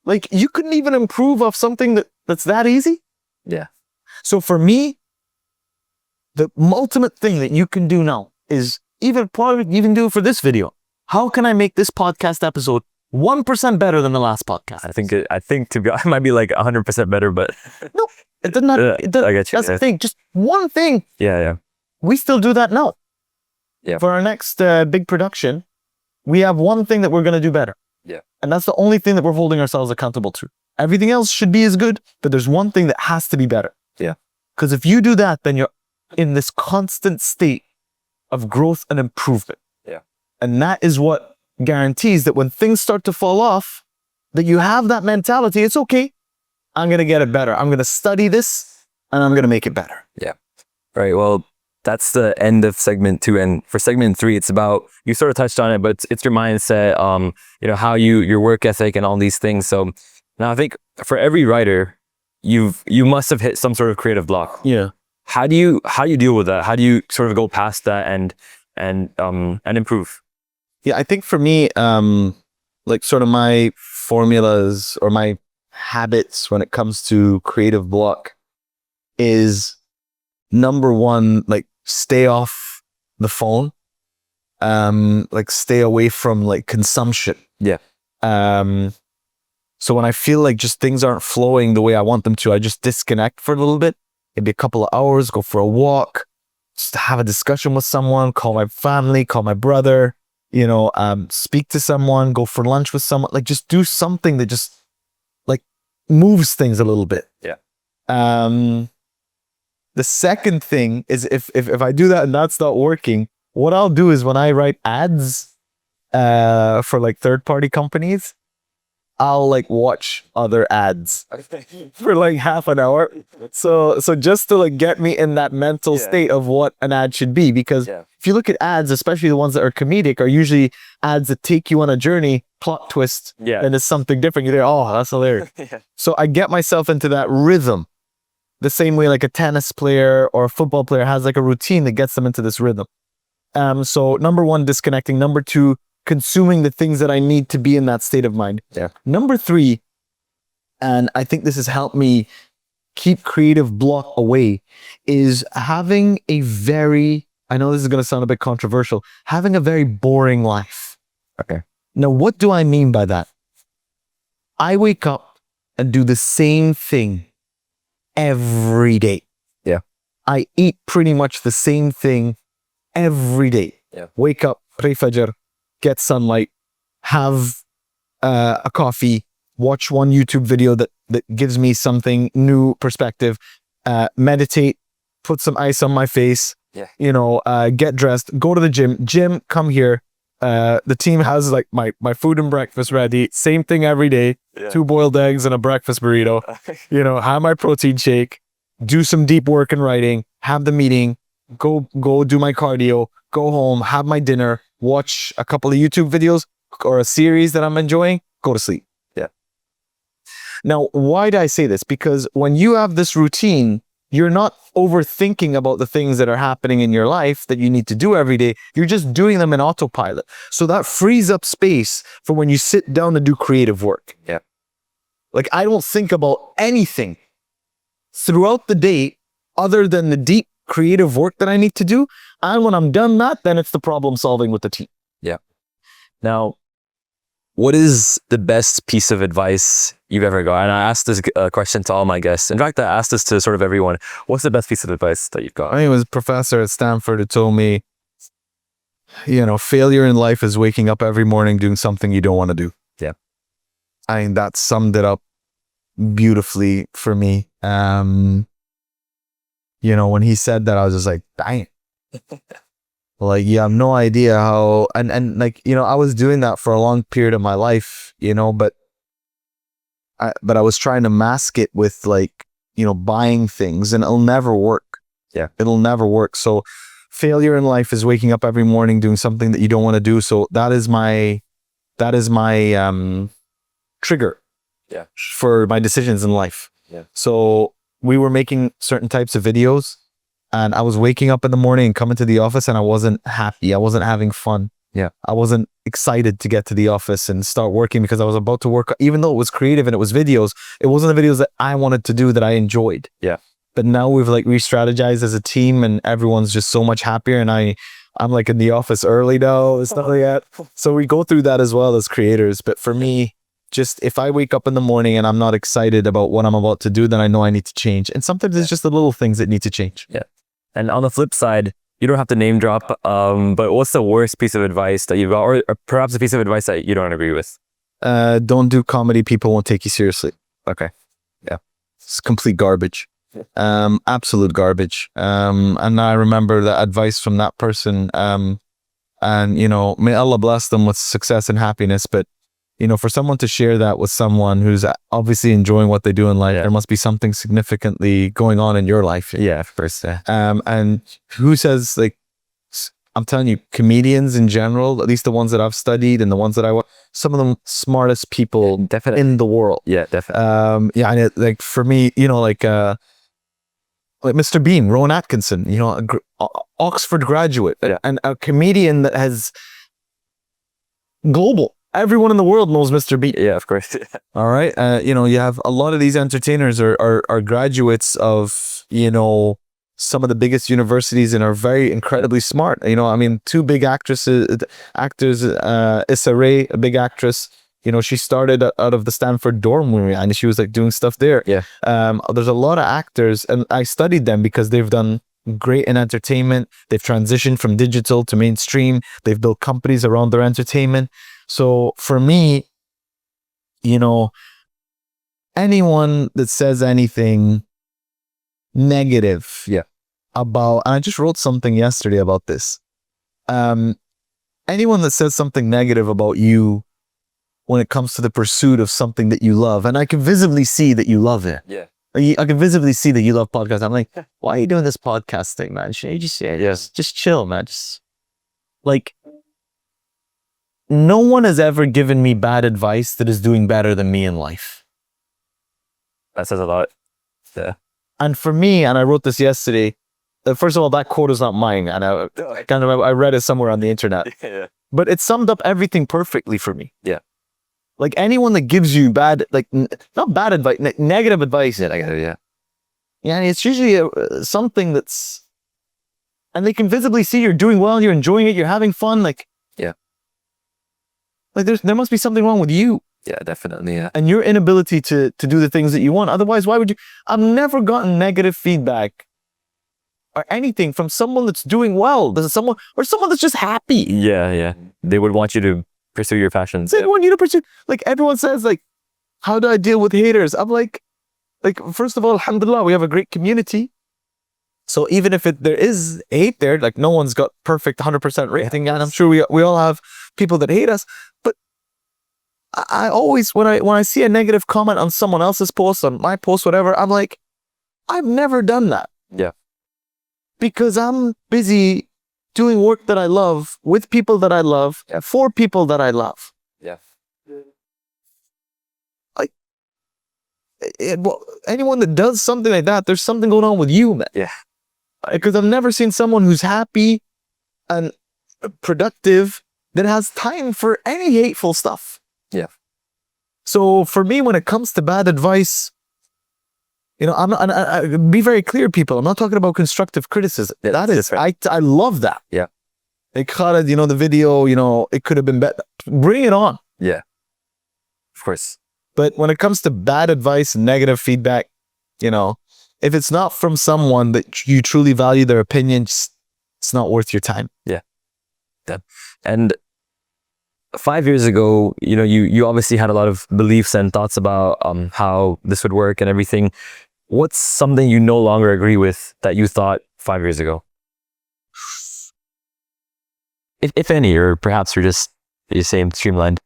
Like, you couldn't even improve off something that's that easy. Yeah. So for me, the ultimate thing that you can do now is probably even do for this video. How can I make this podcast episode 1% better than the last podcast? I think to be, I might be like 100% better, but No, it does not. It does, I get you. that's the thing. Just one thing. yeah. We still do that now. Yeah. For our next big production, we have one thing that we're going to do better. Yeah. And that's the only thing that we're holding ourselves accountable to. Everything else should be as good, but there's one thing that has to be better. Yeah. Because if you do that, then you're in this constant state of growth and improvement. Yeah. And that is what guarantees that when things start to fall off, that you have that mentality. It's okay. I'm going to get it better. I'm going to study this and I'm going to make it better. Right. Well, that's the end of segment 2. And for segment 3, it's about, you sort of touched on it, but it's your mindset, how your work ethic and all these things. So now I think for every writer, you must have hit some sort of creative block. Yeah. How do you deal with that? How do you sort of go past that and improve? Yeah, I think for me, like sort of my formulas or my habits when it comes to creative block is, number one, like, stay off the phone. Like, stay away from like consumption. Yeah. So when I feel like just things aren't flowing the way I want them to, I just disconnect for a little bit. Maybe a couple of hours, go for a walk, just have a discussion with someone, call my family, call my brother, speak to someone, go for lunch with someone, like just do something that just like moves things a little bit. Yeah. The second thing is if I do that and that's not working, what I'll do is when I write ads for like third-party companies, I'll like watch other ads for like half an hour. So just to like get me in that mental state of what an ad should be. Because if you look at ads, especially the ones that are comedic, are usually ads that take you on a journey, plot twist, and it's something different. You're there, oh, that's hilarious. So I get myself into that rhythm. The same way like a tennis player or a football player has like a routine that gets them into this rhythm. So number one, disconnecting. Number two, consuming the things that I need to be in that state of mind. Yeah. Number three, and I think this has helped me keep creative block away, is having a very, I know this is going to sound a bit controversial, having a very boring life. Okay. Now, what do I mean by that? I wake up and do the same thing every day. Yeah. I eat pretty much the same thing every day. Yeah. Wake up, pray fajr, get sunlight, have a coffee, watch one YouTube video that gives me something new perspective, meditate, put some ice on my face, get dressed, go to the gym, come here. The team has like my food and breakfast ready. Same thing every day. 2 boiled eggs and a breakfast burrito. Have my protein shake, do some deep work in writing, have the meeting, go do my cardio, go home, have my dinner, watch a couple of YouTube videos or a series that I'm enjoying, go to sleep. Yeah. Now, why do I say this? Because when you have this routine, you're not overthinking about the things that are happening in your life that you need to do every day. You're just doing them in autopilot. So that frees up space for when you sit down to do creative work. Yeah. Like, I don't think about anything throughout the day other than the deep creative work that I need to do. And when I'm done that, then it's the problem solving with the team. Yeah. Now, what is the best piece of advice you've ever got? And I asked this question to all my guests. In fact, I asked this to sort of everyone. What's the best piece of advice that you've got? I think it was a professor at Stanford who told me, failure in life is waking up every morning doing something you don't want to do. Yeah. I mean, that summed it up beautifully for me. When he said that, I was just like, dang. Like, you have no idea how, and like, I was doing that for a long period of my life, but I was trying to mask it with like, buying things, and it'll never work. Yeah. It'll never work. So failure in life is waking up every morning doing something that you don't want to do. So that is my trigger. Yeah. For my decisions in life. Yeah. So we were making certain types of videos, and I was waking up in the morning and coming to the office, and I wasn't happy. I wasn't having fun. Yeah. I wasn't excited to get to the office and start working, because I was about to work, even though it was creative and it was videos, it wasn't the videos that I wanted to do that I enjoyed. Yeah. But now we've like re-strategized as a team, and everyone's just so much happier, and I'm like in the office early now and stuff like that. So we go through that as well as creators. But for me, just if I wake up in the morning and I'm not excited about what I'm about to do, then I know I need to change. And sometimes it's just the little things that need to change. Yeah. And on the flip side, you don't have to name drop, but what's the worst piece of advice that you've got, or perhaps a piece of advice that you don't agree with? Don't do comedy. People won't take you seriously. Okay. Yeah. It's complete garbage. Absolute garbage. And I remember the advice from that person. And may Allah bless them with success and happiness. But for someone to share that with someone who's obviously enjoying what they do in life, there must be something significantly going on in your life. Yeah, of course. Yeah. And who says, like, I'm telling you, comedians in general, at least the ones that I've studied and the ones that some of the smartest people Definitely. in the world. Yeah, definitely. And like for me, like Mr. Bean, Rowan Atkinson, Oxford graduate, Yeah. and a comedian that has global. Everyone in the world knows Mr. Bean. Yeah, of course. All right. You have a lot of these entertainers are graduates of, some of the biggest universities and are very incredibly smart. Two big actors, Issa Rae, a big actress, she started out of the Stanford dorm room and she was like doing stuff there. Yeah. There's a lot of actors, and I studied them because they've done great in entertainment. They've transitioned from digital to mainstream. They've built companies around their entertainment. So for me, anyone that says anything negative about, and I just wrote something yesterday about this. Anyone that says something negative about you when it comes to the pursuit of something that you love, and I can visibly see that you love it. Yeah. I can visibly see that you love podcasts. I'm like, why are you doing this podcast thing, man? Should you just chill, man? Just like, no one has ever given me bad advice that is doing better than me in life. That says a lot. Yeah. And for me, and I wrote this yesterday, first of all, that quote is not mine. And I read it somewhere on the internet. Yeah. But it summed up everything perfectly for me. Yeah. Like anyone that gives you bad, like not bad advice, negative advice. Yeah. Yeah, and it's usually something that's, and they can visibly see you're doing well, you're enjoying it, you're having fun. Like, Yeah. Like there must be something wrong with you. Yeah, definitely. Yeah. And your inability to do the things that you want. Otherwise, why would you? I've never gotten negative feedback or anything from someone that's doing well. There's someone that's just happy. Yeah, yeah. They would want you to pursue your passions. They want you to pursue. Like everyone says, like, how do I deal with haters? I'm like first of all, alhamdulillah, we have a great community. So even if there is hate there, like no one's got perfect 100% rating, and I'm sure we all have people that hate us. But I always, when I see a negative comment on someone else's post, on my post, whatever, I'm like, I've never done that. Yeah. Because I'm busy doing work that I love, with people that I love, for people that I love. Yeah. anyone that does something like that, there's something going on with you, man. Yeah. Because I've never seen someone who's happy and productive that has time for any hateful stuff. Yeah. So for me, when it comes to bad advice, you know, I be very clear, people. I'm not talking about constructive criticism. Yeah, That is, right. I love that. Yeah. Like Khalid, you know, the video, you know, it could have been better. Bring it on. Yeah. Of course. But when it comes to bad advice and negative feedback, you know, if it's not from someone that you truly value their opinion, it's not worth your time. And 5 years ago, you know, you obviously had a lot of beliefs and thoughts about how this would work and everything. What's something you no longer agree with that you thought 5 years ago? If any, or perhaps you're saying streamlined.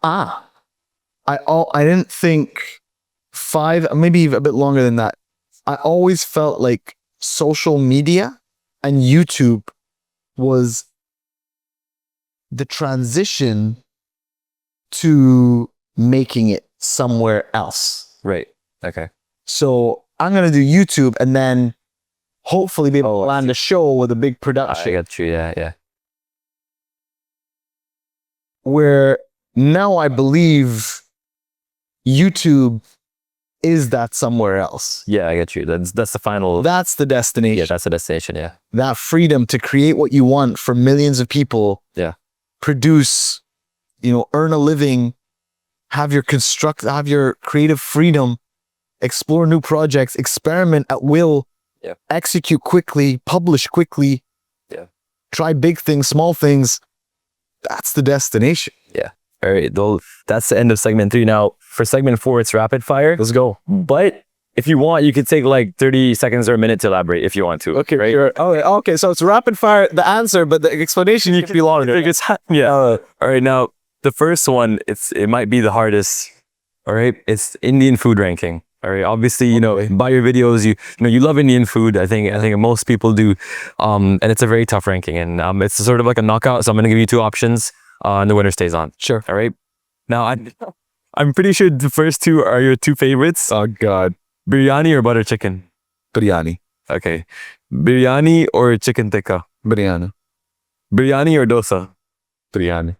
I didn't think 5, maybe even a bit longer than that. I always felt like social media and YouTube was the transition to making it somewhere else. Right. Okay. So I'm gonna do YouTube and then hopefully be able to I land a show with a big I production. got you. Yeah. Yeah. Where now I believe YouTube is that somewhere else. Yeah. I get you. That's the final. That's the destination. Yeah. That's the destination. Yeah. That freedom to create what you want for millions of people. Yeah. Produce, you know, earn a living, have your creative freedom, explore new projects, experiment at will, Yeah. execute quickly, publish quickly. Yeah. Try big things, small things. That's the destination. All right. That's the end of segment 3. Now for segment 4, it's rapid fire. Let's go. But if you want, you could take like 30 seconds or a minute to elaborate if you want to. Okay, right? sure. Oh, okay. So it's rapid fire, the answer, but the explanation you can be longer. Yeah. All right. Now the first one, it might be the hardest. All right. It's Indian food ranking. All right. Obviously, you know, by your videos, you know, you love Indian food. I think most people do. And it's a very tough ranking, and it's sort of like a knockout. So I'm gonna give you 2 options, and the winner stays on. Sure. All right. Now I'm pretty sure the first 2 are your 2 favorites. Oh God. Biryani or butter chicken? Biryani. Okay. Biryani or chicken tikka? Biryani. Biryani or dosa? Biryani.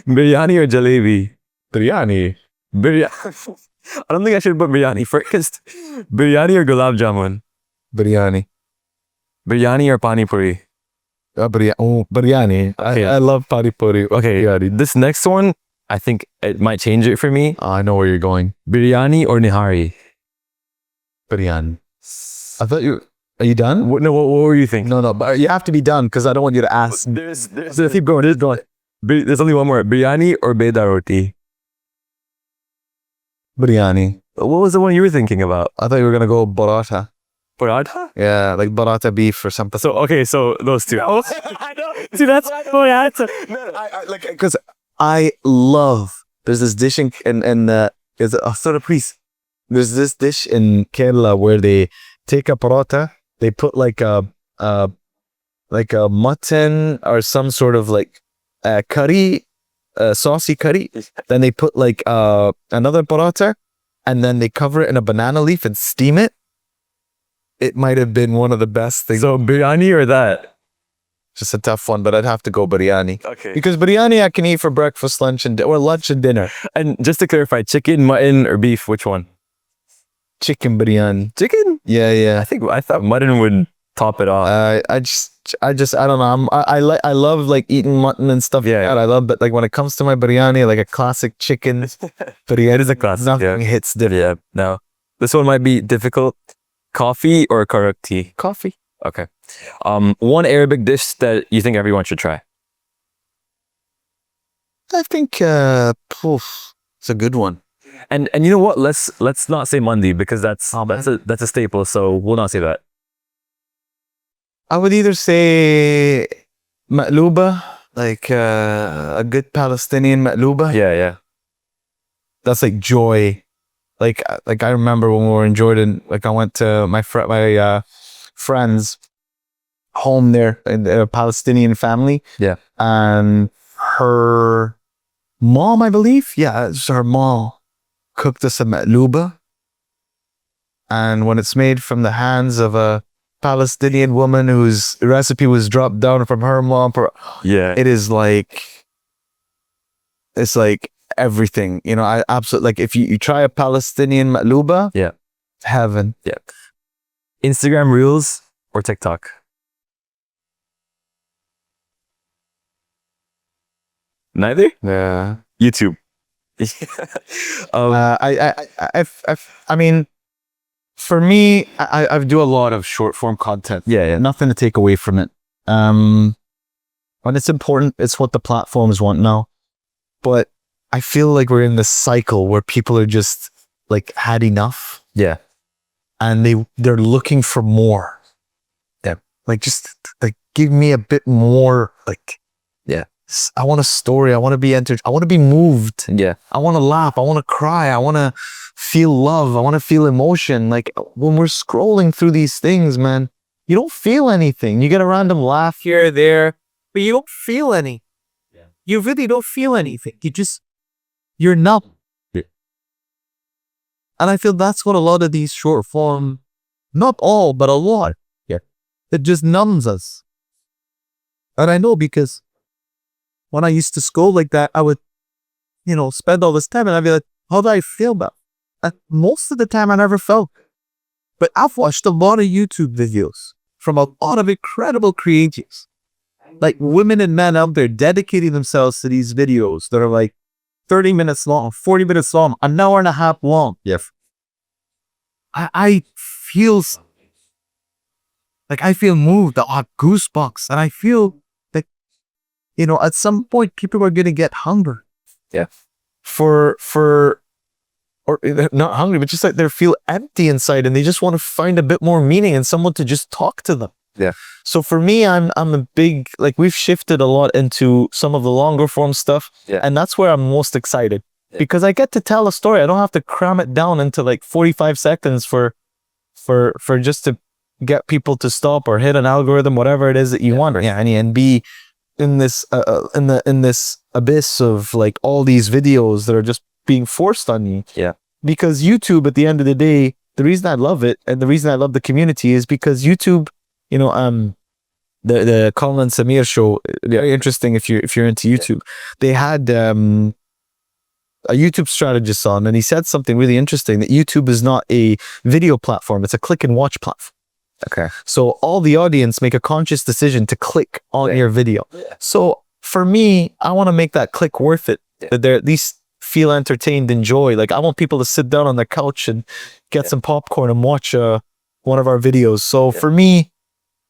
Biryani or jalebi? Biryani. Biryani. I don't think I should put biryani first. Biryani or gulab jamun? Biryani. Biryani or pani puri? Biryani. Okay. I love pani puri. Okay, this next one, I think it might change it for me. I know where you're going. Biryani or nihari? Biryani. I thought are you done? No, what were you thinking? No, but you have to be done because I don't want you to ask. There's keep going. There's only one more. Biryani or beda roti? Biryani. What was the one you were thinking about? I thought you were gonna go paratha. Paratha? Yeah, like paratha beef or something. So those 2. I know. See, that's my answer. Because I love. There's this dish in please. There's this dish in Kerala where they take a paratha, they put like a mutton or some sort of like curry, saucy curry. Then they put like another paratha, and then they cover it in a banana leaf and steam it. It might have been one of the best things. So biryani or that? Just a tough one, but I'd have to go biryani. Okay. Because biryani I can eat for breakfast, lunch, or lunch and dinner. And just to clarify, chicken, mutton, or beef, which one? Chicken biryani. Chicken? Yeah. I thought mutton would top it off. I don't know. I love like eating mutton and stuff. Yeah. Like that. I love, but like when it comes to my biryani, like a classic chicken biryani, It is a classic. nothing hits different. Yeah. No, this one might be difficult. Coffee or karak tea? Coffee. Okay. One Arabic dish that you think everyone should try. I think it's a good one. And you know what? Let's not say mandi because that's a staple. So we'll not say that. I would either say ma'luba, like a good Palestinian ma'luba. Yeah. That's like joy. Like I remember when we were in Jordan, like I went to my friend's home there, in a Palestinian family. Yeah. And her mom, I believe. Yeah, it's her mom cooked us a maqluba. And when it's made from the hands of a Palestinian woman whose recipe was dropped down from her mom, Yeah. it is like, it's like everything. You know, I absolutely, like if you try a Palestinian maqluba, Yeah. heaven. Yeah. Instagram Reels or TikTok? Neither? Yeah. YouTube. I mean, for me, I do a lot of short form content. Yeah. Nothing to take away from it. And it's important. It's what the platforms want now. But I feel like we're in this cycle where people are just like had enough. Yeah. And they're looking for more. Yeah. Like just like give me a bit more. Like, yeah. I want a story. I want to be entered. I want to be moved. Yeah. I want to laugh. I want to cry. I want to feel love. I want to feel emotion. Like when we're scrolling through these things, man, you don't feel anything. You get a random laugh here or there, but you don't feel any. Yeah. You really don't feel anything. You're numb. Yeah. And I feel that's what a lot of these short form, not all, but a lot. Yeah. It just numbs us. And I know because when I used to scroll like that, I would, spend all this time and I'd be like, how do I feel about it? And most of the time I never felt. But I've watched a lot of YouTube videos from a lot of incredible creatives. Like women and men out there dedicating themselves to these videos that are like 30 minutes long, 40 minutes long, an hour and a half long. Yeah. I feel like I feel moved. I have goosebumps. And I feel that, at some point people are going to get hungry. Yeah. Or they're not hungry, but just like they feel empty inside and they just want to find a bit more meaning and someone to just talk to them. Yeah. So for me, I'm a big, like we've shifted a lot into some of the longer form stuff. Yeah. And that's where I'm most excited because I get to tell a story. I don't have to cram it down into like 45 seconds for just to get people to stop or hit an algorithm, whatever it is that you want. Yeah. And be in this, in this abyss of like all these videos that are just being forced on you. Yeah. Because YouTube, at the end of the day, the reason I love it and the reason I love the community is because YouTube, the Khalid and Ameri show, very interesting if you're into YouTube. They had a YouTube strategist on and he said something really interesting, that YouTube is not a video platform, it's a click and watch platform. Okay. So all the audience make a conscious decision to click on your video. Yeah. So for me, I want to make that click worth it. That they're at least feel entertained, enjoy. Like I want people to sit down on the couch and get some popcorn and watch one of our videos. So for me,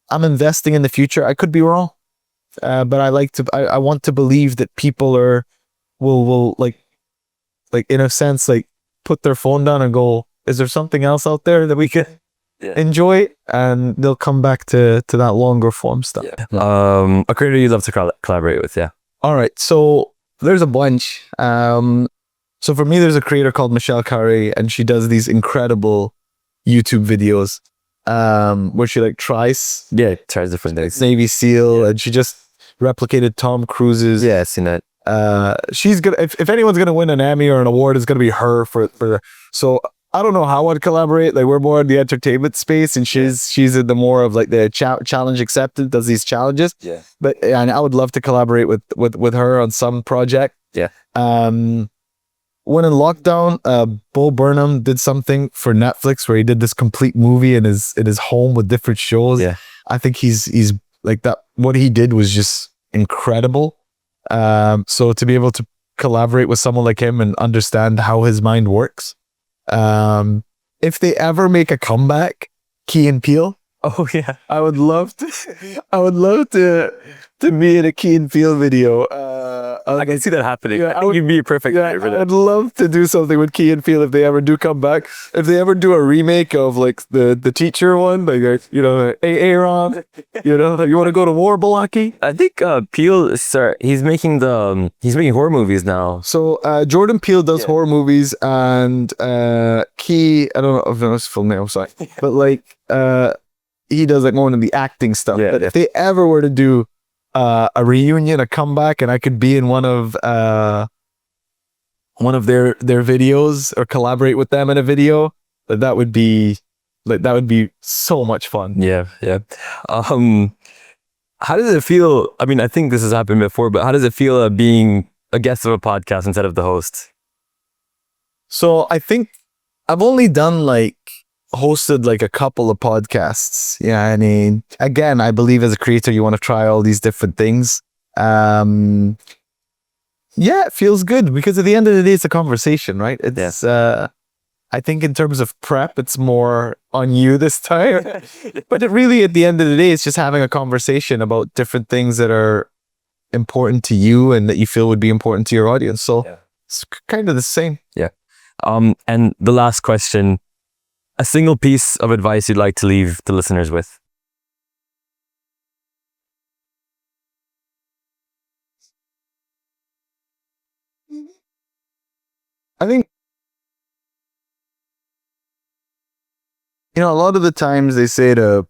I'm investing in the future. I could be wrong, but I want to believe that people will like in a sense, like put their phone down and go, is there something else out there that we can enjoy? And they'll come back to that longer form stuff. Yeah. A creator you'd love to collaborate with. Yeah. All right. So there's a bunch. So for me, there's a creator called Michelle Carey, and she does these incredible YouTube videos where she like tries different things. Navy SEAL, and she just replicated Tom Cruise's. Yeah, I've seen that. She's gonna, if anyone's gonna win an Emmy or an award, it's gonna be her for. So I don't know how I'd collaborate. Like we're more in the entertainment space, and she's in the more of like the challenge acceptance, does these challenges. Yeah. But and I would love to collaborate with her on some project. Yeah. When in lockdown, Bo Burnham did something for Netflix where he did this complete movie in his home with different shows. Yeah. I think he's like that. What he did was just incredible. So to be able to collaborate with someone like him and understand how his mind works. If they ever make a comeback, Key and Peele. Oh yeah. I would love to be in a Key and Peele video. I can see that happening. Yeah, I think you'd be a perfect fit for that. I'd love to do something with Key and Peele if they ever do come back. If they ever do a remake of like the teacher one, like Aaron, you want to go to war, Balaki? I think Peele, he's making horror movies now. So Jordan Peele does horror movies, and Key, I don't know if it's full name, I'm sorry, but like he does like more of the acting stuff. Yeah, but if they ever were to do a reunion, a comeback, and I could be in one of one of their videos or collaborate with them in a video, that would be so much fun. Yeah, yeah. How does it feel? I mean, I think this has happened before, but how does it feel being a guest of a podcast instead of the host? So I think I've only done hosted a couple of podcasts. Yeah, I mean, again, I believe as a creator, you want to try all these different things. Yeah, it feels good because at the end of the day, it's a conversation, right? It's I think in terms of prep, it's more on you this time. But it really, at the end of the day, it's just having a conversation about different things that are important to you and that you feel would be important to your audience. So it's kind of the same. Yeah. And the last question, a single piece of advice you'd like to leave the listeners with? I think, a lot of the times they say to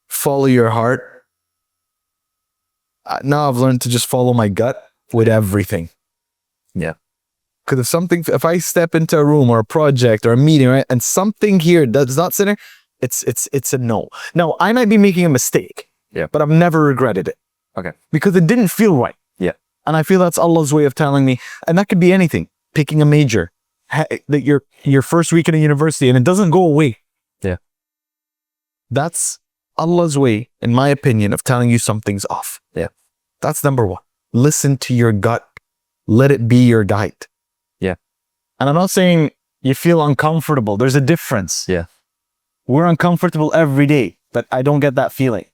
follow your heart. Now I've learned to just follow my gut with everything. Yeah. Because if I step into a room or a project or a meeting, right, and something here does not sit there, it's a no. Now, I might be making a mistake, but I've never regretted it. Okay. Because it didn't feel right. Yeah. And I feel that's Allah's way of telling me, and that could be anything, picking a major, that your first week in a university, and it doesn't go away. Yeah. That's Allah's way, in my opinion, of telling you something's off. Yeah. That's number one. Listen to your gut. Let it be your guide. Yeah. And I'm not saying you feel uncomfortable. There's a difference. Yeah. We're uncomfortable every day, but I don't get that feeling.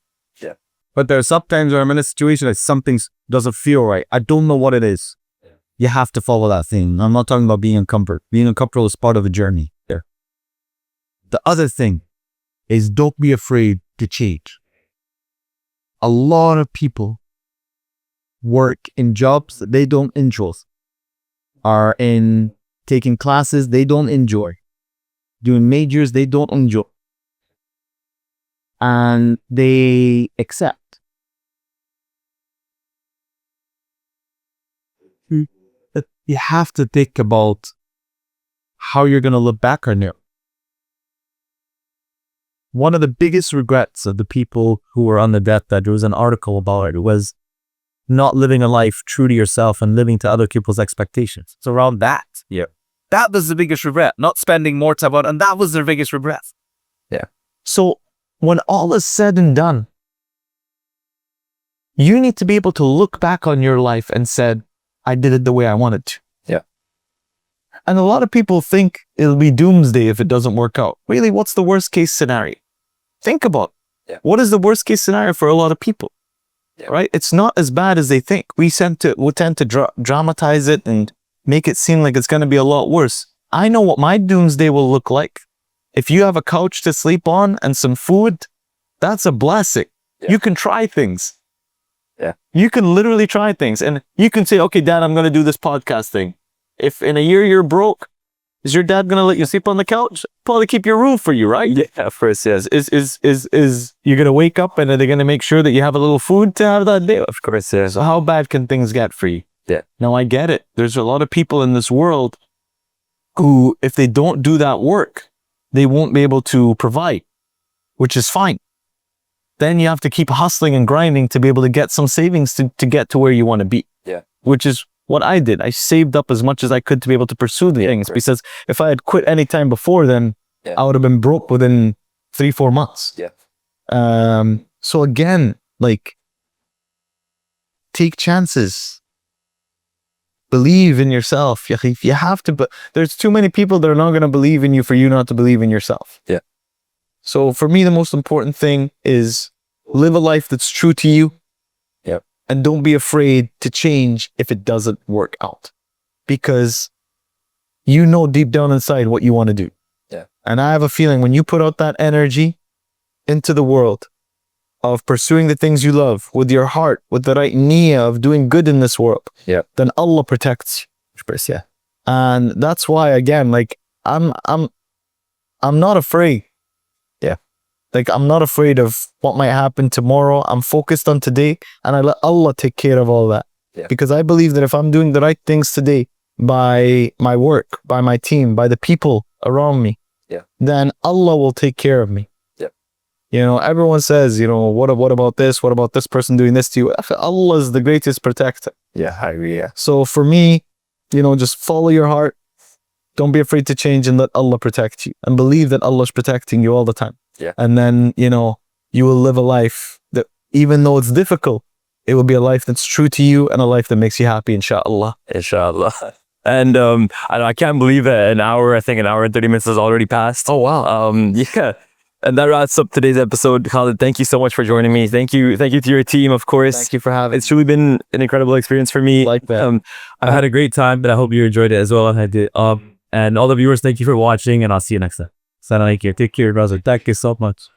Yeah. But there are sometimes where I'm in a situation that something doesn't feel right. I don't know what it is. Yeah. You have to follow that thing. I'm not talking about being uncomfortable. Being uncomfortable is part of a journey there. The other thing is don't be afraid to change. A lot of people work in jobs that they don't enjoy, are in taking classes they don't enjoy, doing majors they don't enjoy, and they accept. That you have to think about how you're going to look back on it. One of the biggest regrets of the people who were on the deathbed, there was an article about it, was not living a life true to yourself and living to other people's expectations. It's around that. Yeah. That was the biggest regret, not spending more time on, and that was their biggest regret. Yeah. So when all is said and done, you need to be able to look back on your life and said, I did it the way I wanted to. Yeah. And a lot of people think it'll be doomsday if it doesn't work out. Really, what's the worst case scenario? Think about it. Yeah. What is the worst case scenario for a lot of people? Yeah. Right? It's not as bad as they think. We tend to dramatize it and make it seem like it's going to be a lot worse. I know what my doomsday will look like. If you have a couch to sleep on and some food, that's a blessing. Yeah. You can try things. Yeah. You can literally try things. And you can say, okay, Dad, I'm going to do this podcast thing. If in a year you're broke, is your dad going to let you sleep on the couch? Probably keep your room for you, right? Yeah, of course, yes. Is you're going to wake up and are they going to make sure that you have a little food to have that day? Of course, yes. So how bad can things get for you? Yeah. Now I get it. There's a lot of people in this world who, if they don't do that work, they won't be able to provide, which is fine. Then you have to keep hustling and grinding to be able to get some savings to get to where you want to be. Yeah. Which is what I did. I saved up as much as I could to be able to pursue the things, because if I had quit any time before then, I would have been broke within 3-4 months. Yeah. So again, like, take chances. Believe in yourself. You have to, but there's too many people that are not going to believe in you for you not to believe in yourself. Yeah. So for me, the most important thing is live a life that's true to you. Yep. And don't be afraid to change if it doesn't work out, because you know deep down inside what you want to do. Yeah. And I have a feeling when you put out that energy into the world of pursuing the things you love with your heart, with the right niyyah of doing good in this world, then Allah protects you. Yeah. And that's why, again, like, I'm not afraid. Yeah. Like, I'm not afraid of what might happen tomorrow. I'm focused on today, and I let Allah take care of all that. Yeah. Because I believe that if I'm doing the right things today, by my work, by my team, by the people around me, then Allah will take care of me. You know, everyone says, you know, what about this? What about this person doing this to you? Allah is the greatest protector. Yeah, I agree. Yeah. So for me, you know, just follow your heart. Don't be afraid to change and let Allah protect you. And believe that Allah is protecting you all the time. Yeah. And then, you know, you will live a life that, even though it's difficult, it will be a life that's true to you and a life that makes you happy, inshallah. Inshallah. And I can't believe that an hour and 30 minutes has already passed. Oh, wow. Yeah. And that wraps up today's episode. Khalid, thank you so much for joining me. Thank you to your team, of course. Thank you for having It's truly been an incredible experience for me. Like that. I had a great time, but I hope you enjoyed it as well. I did. And all the viewers, thank you for watching, and I'll see you next time. Take care, brother. Thank you so much.